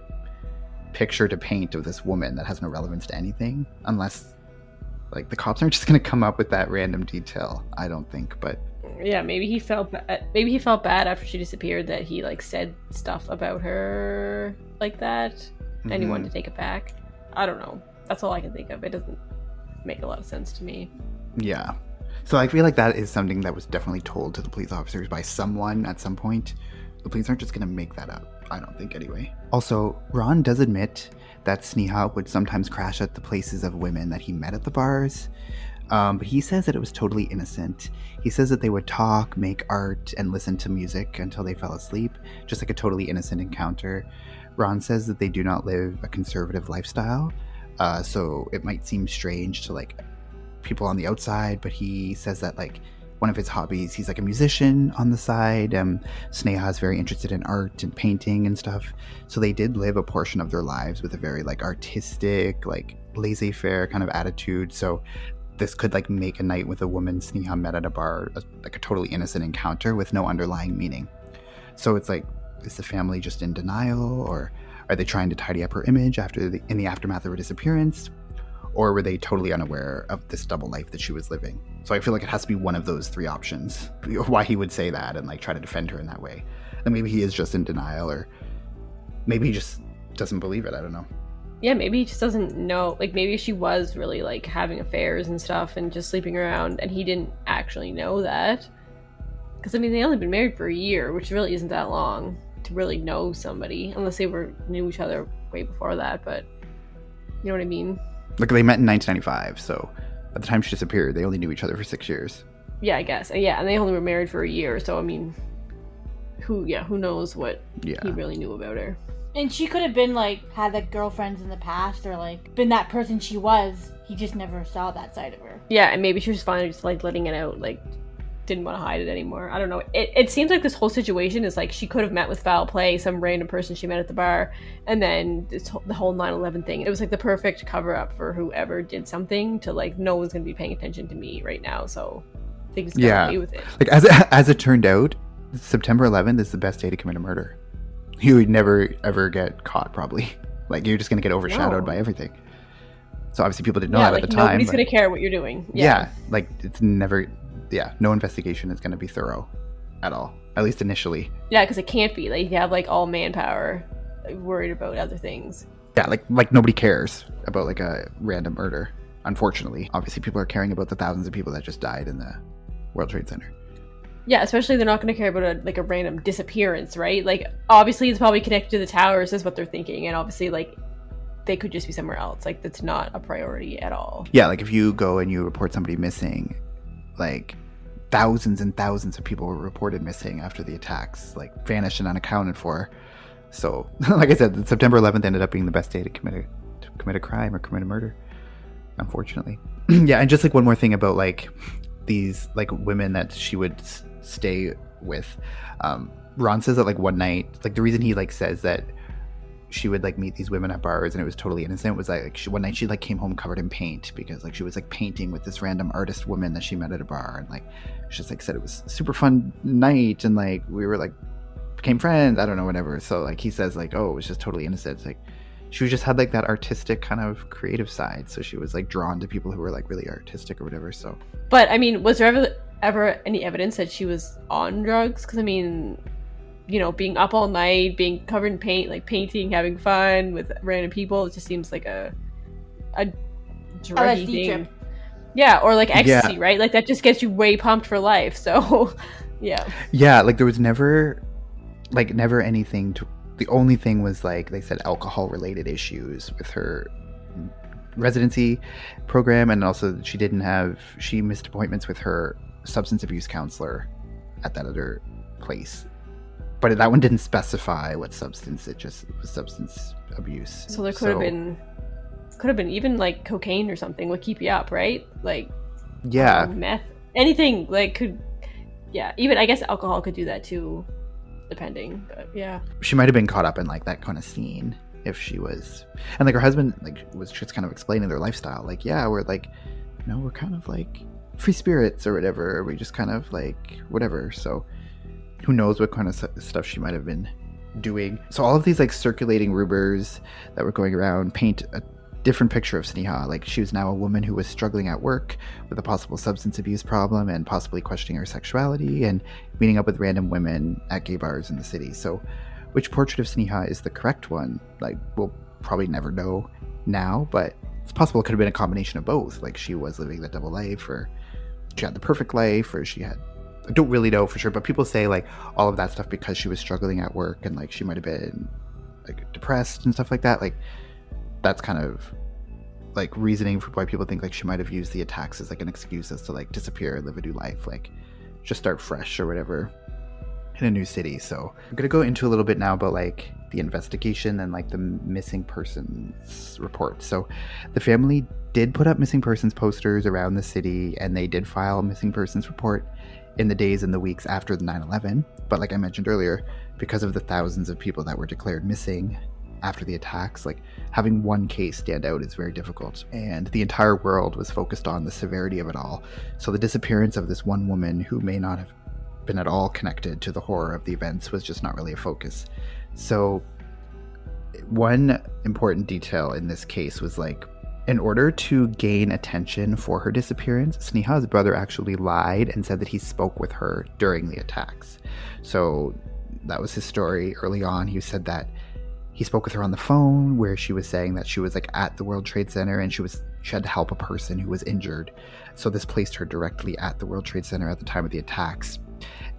picture to paint of this woman that has no relevance to anything, unless like the cops aren't just going to come up with that random detail. I don't think, but yeah, maybe he felt bad after she disappeared that he like said stuff about her like that, and he wanted to take it back. I don't know. That's all I can think of. It doesn't make a lot of sense to me. Yeah. So I feel like that is something that was definitely told to the police officers by someone at some point. The police aren't just going to make that up. I don't think anyway. Also, Ron does admit that Sneha would sometimes crash at the places of women that he met at the bars. But he says that it was totally innocent. He says that they would talk, make art, and listen to music until they fell asleep. Just like a totally innocent encounter. Ron says that they do not live a conservative lifestyle. So it might seem strange to like people on the outside, but he says that like one of his hobbies, he's like a musician on the side. Sneha is very interested in art and painting and stuff. So they did live a portion of their lives with a very like artistic, like laissez-faire kind of attitude. So this could like make a night with a woman Sneha met at a bar like a totally innocent encounter with no underlying meaning. So it's like, is the family just in denial, or are they trying to tidy up her image in the aftermath of her disappearance? Or were they totally unaware of this double life that she was living? So I feel like it has to be one of those three options, why he would say that and like try to defend her in that way. And maybe he is just in denial, or maybe he just doesn't believe it. I don't know. Yeah, maybe he just doesn't know. Like maybe she was really like having affairs and stuff and just sleeping around, and he didn't actually know that. Because I mean, they only been married for a year, which really isn't that long to really know somebody, unless they knew each other way before that. But you know what I mean? Like they met in 1995, so at the time she disappeared, they only knew each other for 6 years. Yeah, I guess. Yeah, and they only were married for a year, so I mean, who knows what he really knew about her. And she could have been like had like girlfriends in the past, or like been that person she was. He just never saw that side of her. Yeah, and maybe she was finally just like letting it out, like didn't want to hide it anymore. I don't know. It seems like this whole situation is like she could have met with foul play, some random person she met at the bar, and then the whole 9/11 thing. It was like the perfect cover up for whoever did something to like no one's gonna be paying attention to me right now. So I think he's got away with it. Like as it turned out, September 11th is the best day to commit a murder. You would never ever get caught, probably. Like you're just gonna get overshadowed by everything. So obviously people didn't know that at the time. Nobody's gonna care what you're doing. Yeah, like it's never. Yeah, no investigation is going to be thorough at all, at least initially. Yeah, because it can't be. Like, you have, like, all manpower worried about other things. Yeah, like nobody cares about, like, a random murder, unfortunately. Obviously, people are caring about the thousands of people that just died in the World Trade Center. Yeah, especially they're not going to care about, a random disappearance, right? Like, obviously, it's probably connected to the towers, is what they're thinking, and obviously, like, they could just be somewhere else. Like, that's not a priority at all. Yeah, like, if you go and you report somebody missing, like thousands and thousands of people were reported missing after the attacks, like vanished and unaccounted for. So like I said, September 11th ended up being the best day to commit a crime or commit a murder, unfortunately. Yeah, and just like one more thing about like these like women that she would stay with. Ron says that like one night, like the reason he like says that she would like meet these women at bars and it was totally innocent was like one night she like came home covered in paint because like she was like painting with this random artist woman that she met at a bar, and like she just like said it was a super fun night and like we were like became friends, I don't know, whatever. So like he says like, oh, it was just totally innocent. It's like she just had like that artistic kind of creative side, so she was like drawn to people who were like really artistic or whatever. So but I mean, was there ever any evidence that she was on drugs? Because I mean, you know, being up all night, being covered in paint, like painting, having fun with random people, it just seems like a druggy thing. Trip. Yeah, or like ecstasy, right? Like that just gets you way pumped for life. So, yeah. Yeah, like there was never anything to. The only thing was like they said alcohol-related issues with her residency program, and also she missed appointments with her substance abuse counselor at that other place. But that one didn't specify what substance. It just was substance abuse. So there could have been even like cocaine or something would keep you up, right? Like yeah, meth, anything like could. Yeah, even I guess alcohol could do that too. depending, but yeah. She might have been caught up in like that kind of scene if she was, and like her husband like was just kind of explaining their lifestyle, like, yeah, we're like, you know, we're kind of like free spirits or whatever, we just kind of like whatever. So who knows what kind of stuff she might have been doing. So all of these like circulating rumors that were going around paint a different picture of Sneha. Like, she was now a woman who was struggling at work with a possible substance abuse problem and possibly questioning her sexuality and meeting up with random women at gay bars in the city. So which portrait of Sneha is the correct one? Like, we'll probably never know now, but it's possible it could have been a combination of both. Like, she was living the double life, or she had the perfect life, or she had, I don't really know for sure, but people say like all of that stuff because she was struggling at work and like she might have been like depressed and stuff like that. Like, that's kind of like reasoning for why people think like she might have used the attacks as like an excuse as to like disappear and live a new life, like just start fresh or whatever in a new city. So I'm gonna go into a little bit now about like the investigation and like the missing persons report. So the family did put up missing persons posters around the city, and they did file a missing persons report in the days and the weeks after the 9/11. But like I mentioned earlier, because of the thousands of people that were declared missing after the attacks, like having one case stand out is very difficult, and the entire world was focused on the severity of it all. So the disappearance of this one woman who may not have been at all connected to the horror of the events was just not really a focus. So one important detail in this case was like, in order to gain attention for her disappearance, Sneha's brother actually lied and said that he spoke with her during the attacks. So that was his story early on. He said that he spoke with her on the phone, where she was saying that she was like at the World Trade Center and she had to help a person who was injured. So this placed her directly at the World Trade Center at the time of the attacks.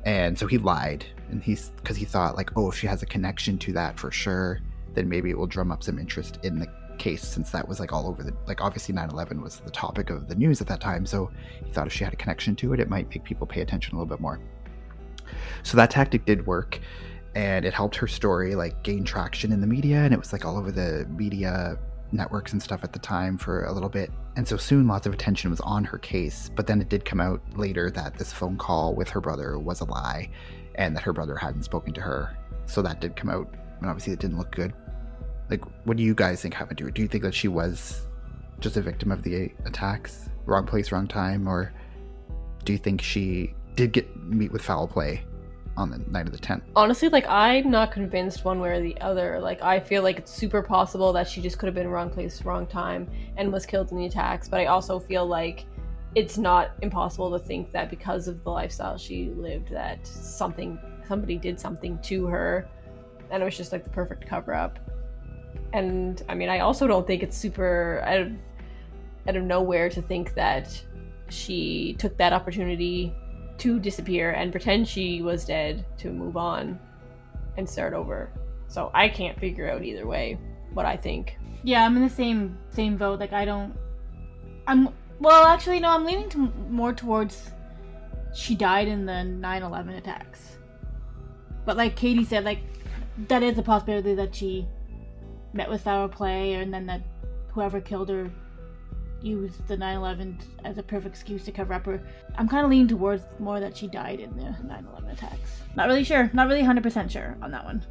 And so he lied, and because he thought like, oh, if she has a connection to that for sure, then maybe it will drum up some interest in the case, since that was like all over the, like obviously 9/11 was the topic of the news at that time. So he thought if she had a connection to it, it might make people pay attention a little bit more. So that tactic did work, and it helped her story like gain traction in the media, and it was like all over the media networks and stuff at the time for a little bit. And so soon lots of attention was on her case, but then it did come out later that this phone call with her brother was a lie, and that her brother hadn't spoken to her. So that did come out, and obviously it didn't look good. Like, what do you guys think happened to her? Do you think that she was just a victim of the attacks? Wrong place, wrong time? Or do you think she did meet with foul play on the night of the 10th? Honestly, like, I'm not convinced one way or the other. Like, I feel like it's super possible that she just could have been wrong place, wrong time, and was killed in the attacks. But I also feel like it's not impossible to think that because of the lifestyle she lived, that somebody did something to her, and it was just like the perfect cover-up. And I mean, I also don't think it's super out of nowhere to think that she took that opportunity to disappear and pretend she was dead to move on and start over. So I can't figure out either way what I think. Yeah, I'm in the same boat. Like, I'm leaning more towards she died in the 9/11 attacks. But like Katie said, like, that is a possibility that she met with foul play, and then that whoever killed her used the 9/11 as a perfect excuse to cover up her. I'm kind of leaning towards more that she died in the 9/11 attacks. Not really sure. Not really 100% sure on that one.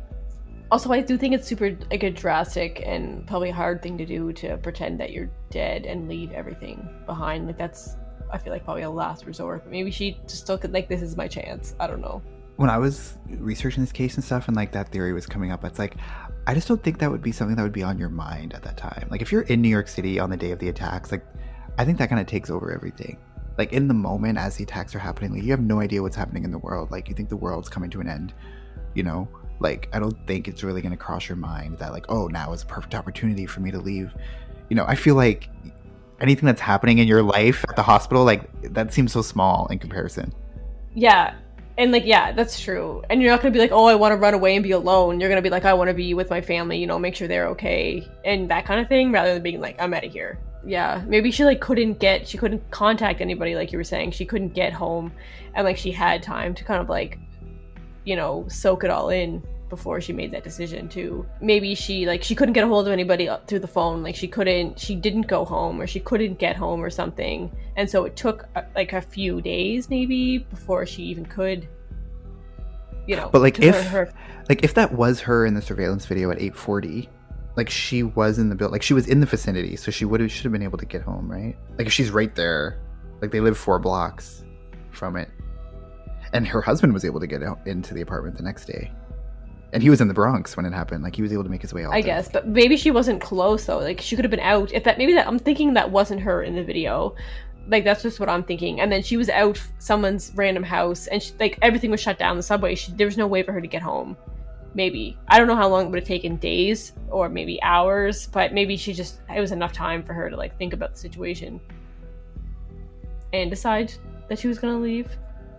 Also, I do think it's super like a drastic and probably hard thing to do, to pretend that you're dead and leave everything behind. Like, that's, I feel like, probably a last resort. But maybe she just took it like, this is my chance. I don't know. When I was researching this case and stuff, and like that theory was coming up, it's like, I just don't think that would be something that would be on your mind at that time. Like, if you're in New York City on the day of the attacks, like, I think that kind of takes over everything. Like, in the moment as the attacks are happening, like, you have no idea what's happening in the world. Like, you think the world's coming to an end, you know? Like, I don't think it's really going to cross your mind that like, oh, now is a perfect opportunity for me to leave. You know, I feel like anything that's happening in your life at the hospital, like, that seems so small in comparison. Yeah. And like, yeah, that's true. And you're not going to be like, oh, I want to run away and be alone. You're going to be like, I want to be with my family, you know, make sure they're okay and that kind of thing, rather than being like, I'm out of here. Yeah, maybe she like couldn't contact anybody, like you were saying. She couldn't get home, and like she had time to kind of like, you know, soak it all in before she made that decision too. Maybe she couldn't get a hold of anybody through the phone. Like she didn't go home, or she couldn't get home or something. And so it took like a few days maybe before she even could you know. But like to her. if that was her in the surveillance video at 8:40, like she was in the like she was in the vicinity, so should have been able to get home, right? Like if she's right there, like they live 4 blocks from it, and her husband was able to get out into the apartment the next day, and he was in the Bronx when it happened. Like he was able to make his way out. I guess, but maybe she wasn't close though. Like she could have been out. I'm thinking that wasn't her in the video. Like that's just what I'm thinking. And then she was out someone's random house, and like everything was shut down. The subway. There was no way for her to get home. Maybe I don't know how long it would have taken, days or maybe hours, but maybe it was enough time for her to like think about the situation and decide that she was gonna leave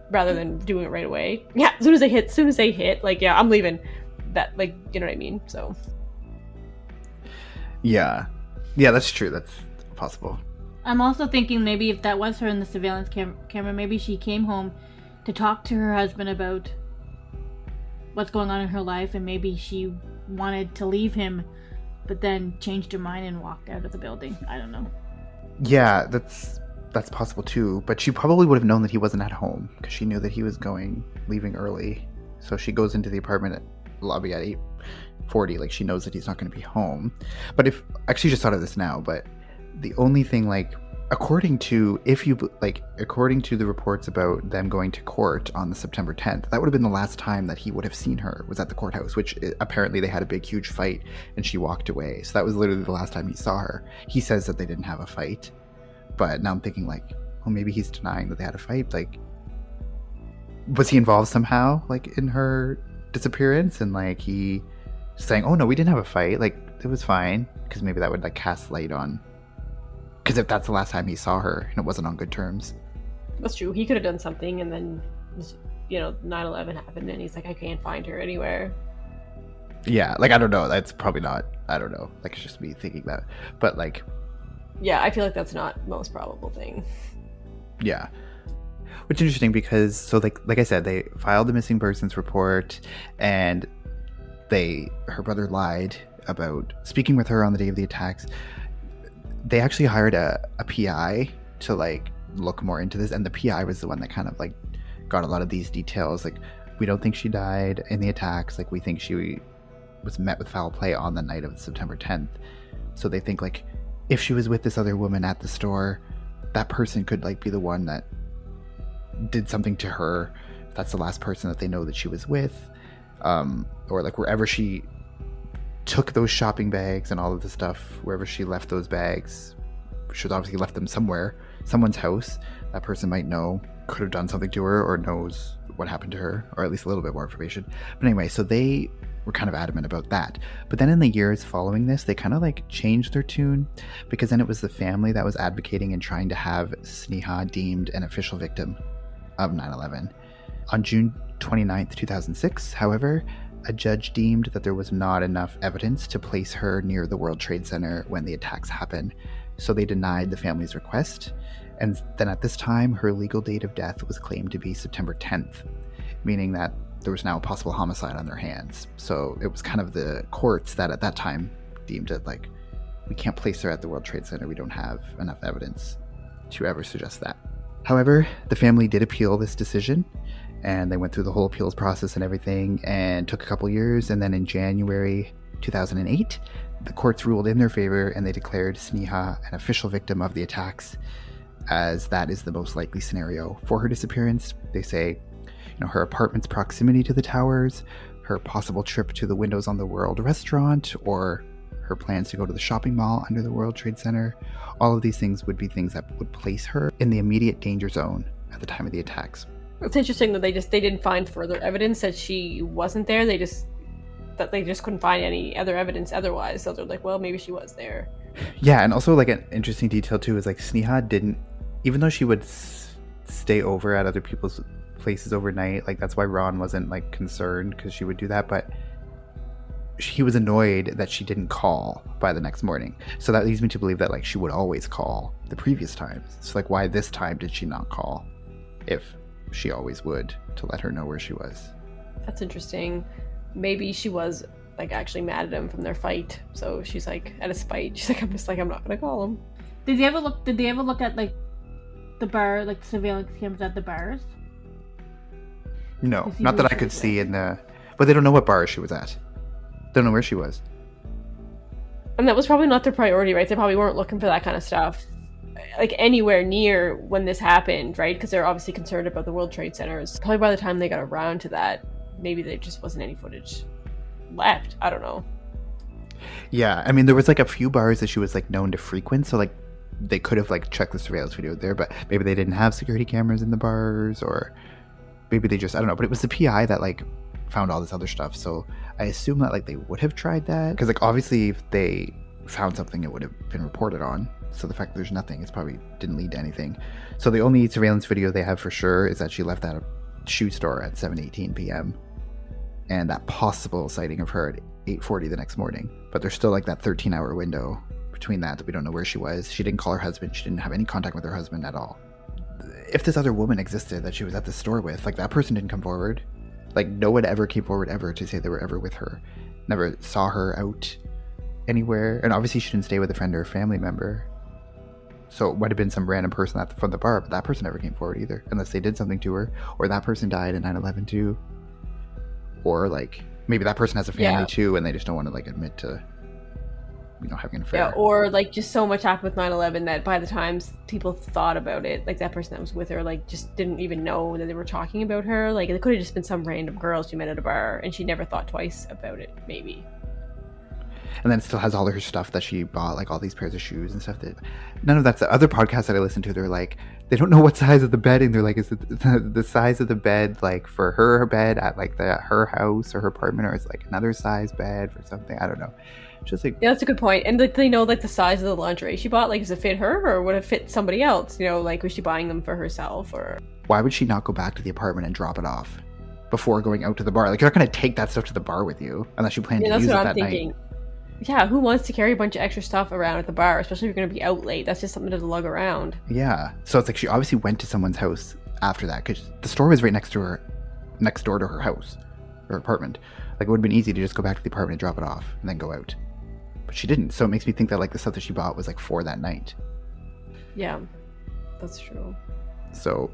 rather than doing it right away. Yeah, as soon as they hit, like yeah, I'm leaving. That like you know what I mean. So yeah, that's true. That's possible. I'm also thinking maybe if that was her in the surveillance camera, maybe she came home to talk to her husband about what's going on in her life, and maybe she wanted to leave him, but then changed her mind and walked out of the building. I don't know. Yeah, that's possible too. But she probably would have known that he wasn't at home because she knew that he was leaving early. So she goes into the apartment lobby at 8:40. Like she knows that he's not going to be home. But actually just thought of this now, but the only thing, like, according to the reports about them going to court on the September 10th, that would have been the last time that he would have seen her, was at the courthouse, which apparently they had a big, huge fight and she walked away. So that was literally the last time he saw her. He says that they didn't have a fight, but now I'm thinking like, well, maybe he's denying that they had a fight. Like, was he involved somehow, like, in her disappearance? And like he saying, oh no, we didn't have a fight, like it was fine, because maybe that would like cast light on, because if that's the last time he saw her and it wasn't on good terms. That's true. He could have done something, and then 9/11 happened and he's like, I can't find her anywhere. Yeah, like I don't know, that's probably not, I don't know, like it's just me thinking that, but like yeah, I feel like that's not the most probable thing. Yeah, which is interesting because so like I said, they filed the missing persons report, and her brother lied about speaking with her on the day of the attacks. They actually hired a PI to like look more into this, and the PI was the one that kind of like got a lot of these details. Like, we don't think she died in the attacks, like we think she was met with foul play on the night of September 10th. So they think like if she was with this other woman at the store, that person could like be the one that did something to her. That's the last person that they know that she was with, or like wherever she took those shopping bags and all of the stuff, wherever she left those bags, she obviously left them somewhere, someone's house. That person might know, could have done something to her, or knows what happened to her, or at least a little bit more information. But anyway, so they were kind of adamant about that. But then in the years following this, they kind of like changed their tune, because then it was the family that was advocating and trying to have Sneha deemed an official victim of 9/11. On June 29th, 2006, however, a judge deemed that there was not enough evidence to place her near the World Trade Center when the attacks happened, so they denied the family's request. And then at this time, her legal date of death was claimed to be September 10th, meaning that there was now a possible homicide on their hands. So it was kind of the courts that at that time deemed it like, we can't place her at the World Trade Center, we don't have enough evidence to ever suggest that. However, the family did appeal this decision, and they went through the whole appeals process and everything, and took a couple years. And then in January 2008, the courts ruled in their favor, and they declared Sneha an official victim of the attacks, as that is the most likely scenario for her disappearance. They say, her apartment's proximity to the towers, her possible trip to the Windows on the World restaurant, or her plans to go to the shopping mall under the World Trade Center, all of these things would be things that would place her in the immediate danger zone at the time of the attacks. It's interesting that they didn't find further evidence that she wasn't there. They just couldn't find any other evidence otherwise. So they're like, well, maybe she was there. Yeah, and also like an interesting detail too is like Sneha didn't, even though she would stay over at other people's places overnight, like that's why Ron wasn't like concerned, because she would do that, but he was annoyed that she didn't call by the next morning. So that leads me to believe that like she would always call the previous times. So like, why this time did she not call if she always would, to let her know where she was? That's interesting. Maybe she was like actually mad at him from their fight, so she's like out of spite. She's like, I'm not gonna call him. Did they ever look at like the bar, like surveillance cameras at the bars? No, To see not who that I she could was see with. in the. But they don't know what bar she was at. Don't know where she was. And that was probably not their priority, right? They probably weren't looking for that kind of stuff, like anywhere near when this happened, right? Because they're obviously concerned about the World Trade Centers. Probably by the time they got around to that, maybe there just wasn't any footage left. I don't know. Yeah, I mean, there was like a few bars that she was like known to frequent, so like they could have like checked the surveillance video there, but maybe they didn't have security cameras in the bars, or maybe they just, I don't know. But it was the PI that like found all this other stuff, so I assume that like they would have tried that, because like obviously if they found something, it would have been reported on. So the fact that there's nothing, it's probably didn't lead to anything. So the only surveillance video they have for sure is that she left that shoe store at 7:18 p.m. and that possible sighting of her at 8:40 the next morning. But there's still like that 13-hour window between that we don't know where she was. She didn't call her husband. She didn't have any contact with her husband at all. If this other woman existed that she was at the store with, like that person didn't come forward. Like no one ever came forward ever to say they were ever with her. Never saw her out anywhere. And obviously she didn't stay with a friend or a family member. So it might have been some random person at from the bar, but that person never came forward either, unless they did something to her, or that person died in 9/11 too, or like maybe that person has a family too, and they just don't want to like admit to, having an affair. Yeah, or like just so much happened with 9/11 that by the time people thought about it, like that person that was with her, like just didn't even know that they were talking about her. Like it could have just been some random girl she met at a bar, and she never thought twice about it. Maybe. And then it still has all of her stuff that she bought, like all these pairs of shoes and stuff. That none of that's the other podcasts that I listen to. They're like, they don't know what size of the bedding. They're like, is it the size of the bed like for her bed at like her house or her apartment, or is it like another size bed for something? I don't know. Just like, yeah, that's a good point. And like they know like the size of the lingerie she bought. Like, does it fit her or would it fit somebody else? Like was she buying them for herself or? Why would she not go back to the apartment and drop it off before going out to the bar? Like you're not going to take that stuff to the bar with you unless you plan to use it that night. Yeah, who wants to carry a bunch of extra stuff around at the bar, especially if you're going to be out late? That's just something to lug around. Yeah. So it's like she obviously went to someone's house after that, because the store was right next door to her house, her apartment. Like it would have been easy to just go back to the apartment and drop it off and then go out. But she didn't. So it makes me think that like the stuff that she bought was like for that night. Yeah, that's true. So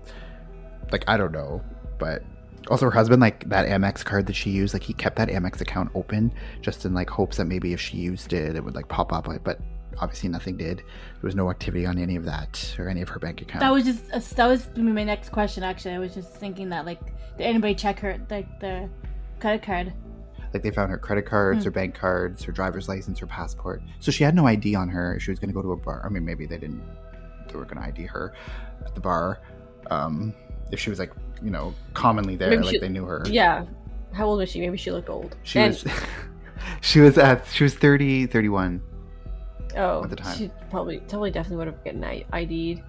like, I don't know, but also her husband, like that Amex card that she used, like he kept that Amex account open just in like hopes that maybe if she used it, it would like pop up. But obviously nothing did. There was no activity on any of that or any of her bank account. That was my next question. Actually, I was just thinking that like, did anybody check her like the credit card? Like they found her credit cards, her bank cards, her driver's license, her passport. So she had no ID on her if she was going to go to a bar. I mean, maybe they were going to ID her at the bar. If she was like, commonly there, maybe like they knew her. Yeah. How old was she? Maybe she looked old. She was 30, 31. Oh, at the time. She probably definitely would have gotten ID'd.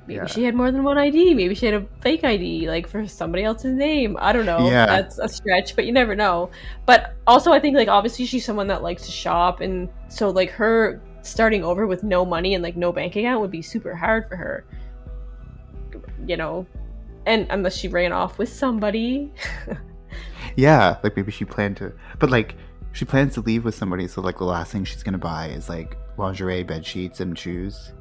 Maybe she had more than one ID. Maybe she had a fake ID, like for somebody else's name. I don't know. Yeah. That's a stretch, but you never know. But also, I think like obviously she's someone that likes to shop, and so like her starting over with no money and like no bank account would be super hard for her. And unless she ran off with somebody. Yeah, like maybe she planned to, but like she plans to leave with somebody, so like the last thing she's gonna buy is like lingerie, bed sheets, and shoes,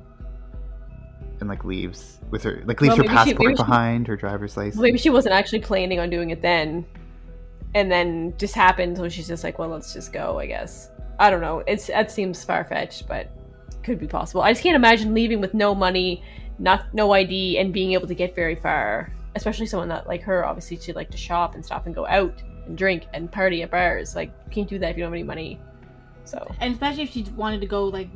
and like leaves with her, like leaves her passport behind, her driver's license. Well, maybe she wasn't actually planning on doing it then, and then just happened, so she's just like, well, let's just go, I guess. I don't know. That seems far-fetched, but could be possible. I just can't imagine leaving with no money, no ID, and being able to get very far. Especially someone that like her, obviously she'd like to shop and stop and go out and drink and party at bars. Like you can't do that if you don't have any money. So, and especially if she wanted to go like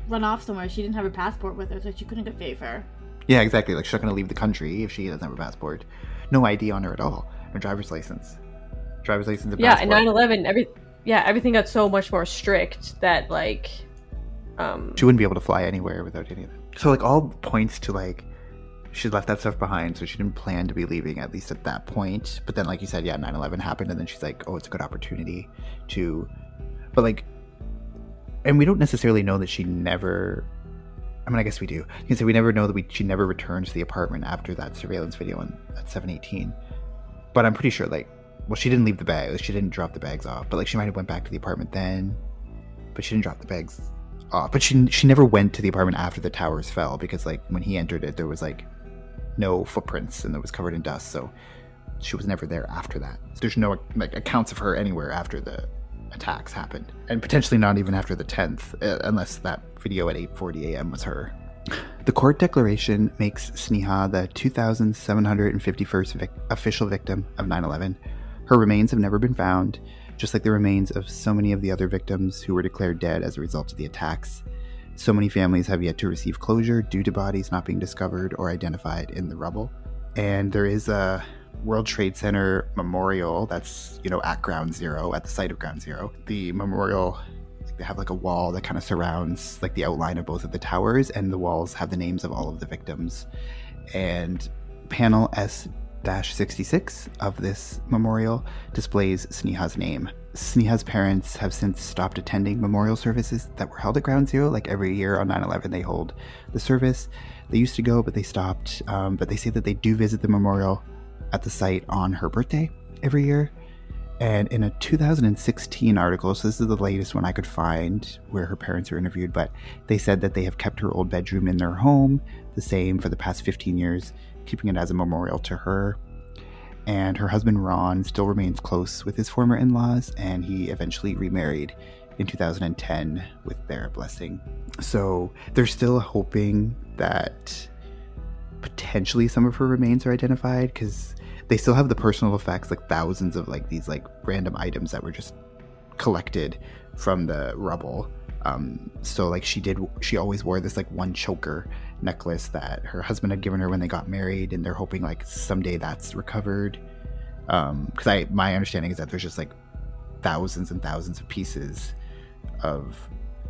run off somewhere, she didn't have her passport with her, so she couldn't get very far. Yeah, exactly. Like she's not gonna leave the country if she doesn't have a passport. No ID on her at all. Her driver's license, and passport. Yeah, and 9/11, everything got so much more strict that like, she wouldn't be able to fly anywhere without any of it. So like all points to like, she left that stuff behind, so she didn't plan to be leaving, at least at that point. But then, like you said, 9/11 happened, and then she's like, oh, it's a good opportunity to... But, like... And we don't necessarily know that she never... I mean, I guess we do. You can say we never know that she never returned to the apartment after that surveillance video at 7:18. But I'm pretty sure, like... Well, she didn't leave the bag. She didn't drop the bags off. But, like, she might have went back to the apartment then. But she didn't drop the bags off. But she never went to the apartment after the towers fell, because, like, when he entered it, there was, like... no footprints, and it was covered in dust. So she was never there after that. There's no like accounts of her anywhere after the attacks happened, and potentially not even after the 10th, unless that video at 8:40 a.m. was her. The court declaration makes Sneha the 2,751st official victim of 9/11. Her remains have never been found, just like the remains of so many of the other victims who were declared dead as a result of the attacks. So many families have yet to receive closure due to bodies not being discovered or identified in the rubble. And there is a World Trade Center memorial that's, at Ground Zero, at the site of Ground Zero. The memorial, they have like a wall that kind of surrounds like the outline of both of the towers, and the walls have the names of all of the victims. And panel S-66 of this memorial displays Sneha's name. Sneha's parents have since stopped attending memorial services that were held at Ground Zero. Like every year on 9/11, they hold the service. They used to go, but they stopped. But they say that they do visit the memorial at the site on her birthday every year. And in a 2016 article, so this is the latest one I could find where her parents were interviewed, but they said that they have kept her old bedroom in their home the same for the past 15 years, keeping it as a memorial to her. And her husband Ron still remains close with his former in-laws, and he eventually remarried in 2010 with their blessing. So they're still hoping that potentially some of her remains are identified, because they still have the personal effects, like thousands of like these like random items that were just collected from the rubble. So like she always wore this like one choker necklace that her husband had given her when they got married, and they're hoping like someday that's recovered. Because my understanding is that there's just like thousands and thousands of pieces of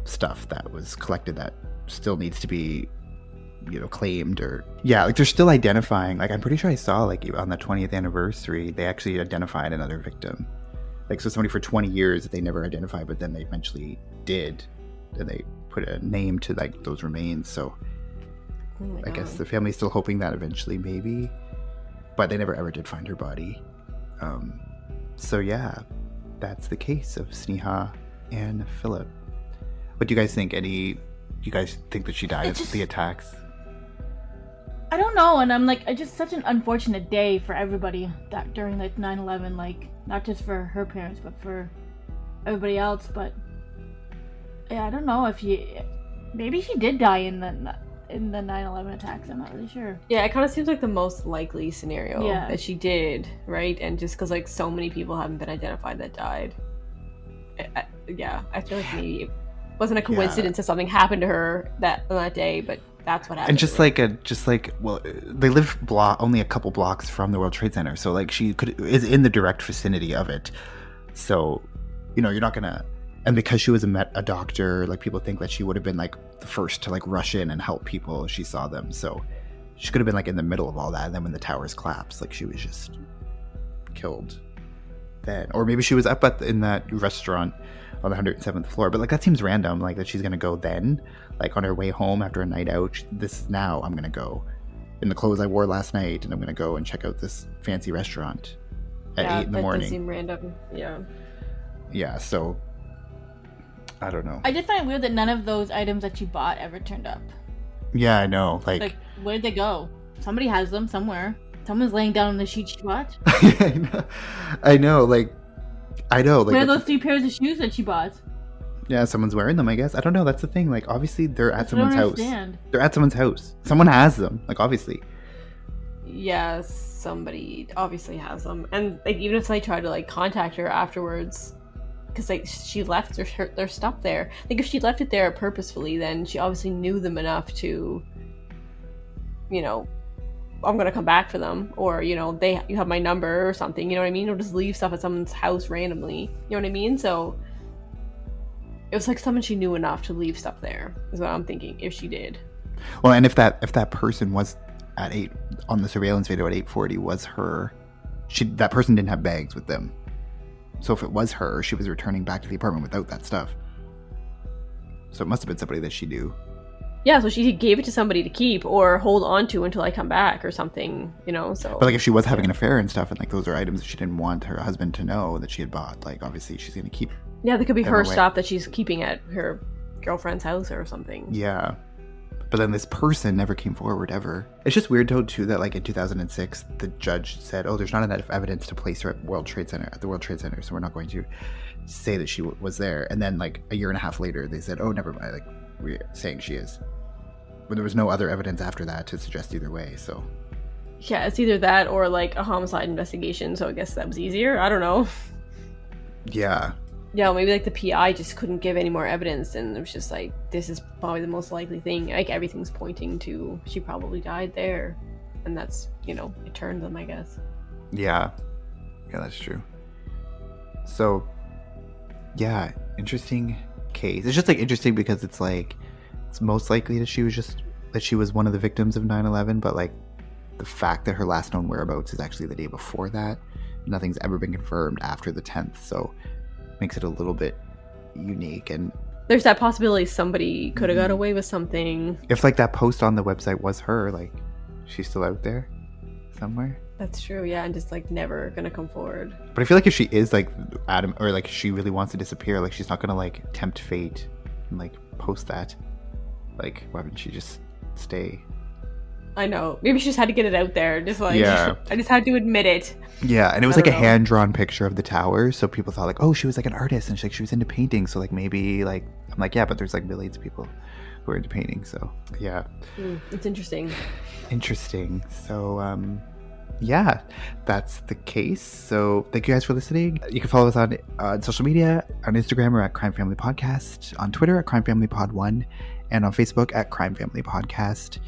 stuff that was collected that still needs to be claimed, or like they're still identifying. Like I'm pretty sure I saw like on the 20th anniversary they actually identified another victim, like so somebody for 20 years that they never identified, but then they eventually did, and they put a name to like those remains. So I guess the family's still hoping that eventually, maybe, but they never ever did find her body. So yeah, that's the case of Sneha Anne Phillip. What do you guys think? Do you guys think that she died of the attacks? I don't know, and I'm like, it's just such an unfortunate day for everybody that during like 9/11, like not just for her parents but for everybody else. But yeah, I don't know if maybe she did die in the 9/11 attacks. I'm not really sure. Yeah, it kind of seems like the most likely scenario that she did, right? And just because like so many people haven't been identified that died. I feel like maybe it wasn't a coincidence that something happened to her on that day, but that's what happened. And they live only a couple blocks from the World Trade Center, so like she is in the direct vicinity of it. So, you're not gonna. And because she was a doctor, like people think that she would have been like the first to like rush in and help people if she saw them. So she could have been like in the middle of all that, and then when the towers collapsed, like she was just killed then. Or maybe she was up in that restaurant on the 107th floor, but like that seems random, like that she's gonna go then, like on her way home after a night out. I'm gonna go in the clothes I wore last night, and I'm gonna go and check out this fancy restaurant at 8 in the morning. Does seem random. Yeah, so I don't know. I did find it weird that none of those items that she bought ever turned up. Yeah, I know. Like where'd they go? Somebody has them somewhere. Someone's laying down on the sheet she bought. I know. Like where are those 3 pairs of shoes that she bought? Yeah, someone's wearing them, I guess. I don't know. That's the thing. Like, obviously, they're at someone's house. They're at someone's house. Someone has them. Like, obviously. Yeah, somebody obviously has them. And like, even if I try to like contact her afterwards, because like she left their stuff there. Like, if she left it there purposefully, then she obviously knew them enough to, I'm gonna come back for them, or you have my number or something. You know what I mean? Or just leave stuff at someone's house randomly. You know what I mean? So it was like someone she knew enough to leave stuff there, is what I'm thinking, if she did. Well, and if that person was at 8 on the surveillance video at 8:40 was her, that person didn't have bags with them. So if it was her, she was returning back to the apartment without that stuff. So it must have been somebody that she knew. Yeah, so she gave it to somebody to keep or hold on to until I come back or something, so. But like if she was having an affair and stuff, and like those are items that she didn't want her husband to know that she had bought, like obviously she's going to keep. Yeah, that could be her stuff that she's keeping at her girlfriend's house or something. Yeah. But then this person never came forward ever. It's just weird though too that like in 2006 the judge said, "Oh, there's not enough evidence to place her at the World Trade Center, so we're not going to say that she was there." And then like a year and a half later they said, "Oh, never mind, like we're saying she is." When there was no other evidence after that to suggest either way. So yeah, it's either that or like a homicide investigation, so I guess that was easier. I don't know. Yeah. Yeah, well, maybe like the PI just couldn't give any more evidence, and it was just like, this is probably the most likely thing. Like everything's pointing to she probably died there, and that's, you know, it turned them, I guess. Yeah, that's true. So yeah, interesting case. It's just like interesting because it's like it's most likely that she was one of the victims of 9/11, but like the fact that her last known whereabouts is actually the day before that, nothing's ever been confirmed after the 10th, so makes it a little bit unique. And there's that possibility somebody could have got away with something. If like that post on the website was her, like she's still out there somewhere. That's true, yeah, and just like never gonna come forward. But I feel like if she is like Adam, or like she really wants to disappear, like she's not gonna like tempt fate and like post that. Like why wouldn't she just stay? I know. Maybe she just had to get it out there. Just like, yeah. I just had to admit it. Yeah, and it was like a hand-drawn picture of the tower, so people thought like, oh, she was like an artist, and she was into painting, so like maybe like, I'm like, yeah, but there's like millions of people who are into painting, so yeah. It's interesting. Interesting. So, yeah, that's the case. So thank you guys for listening. You can follow us on social media, on Instagram or at Crime Family Podcast, on Twitter at Crime Family Pod 1, and on Facebook at Crime Family Podcast.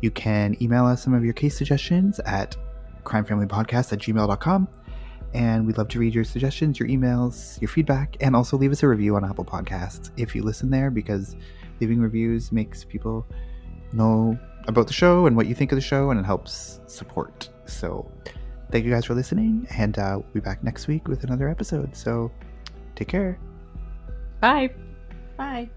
You can email us some of your case suggestions at crimefamilypodcast@gmail.com. And we'd love to read your suggestions, your emails, your feedback, and also leave us a review on Apple Podcasts if you listen there, because leaving reviews makes people know about the show and what you think of the show, and it helps support. So thank you guys for listening, and we'll be back next week with another episode. So take care. Bye. Bye.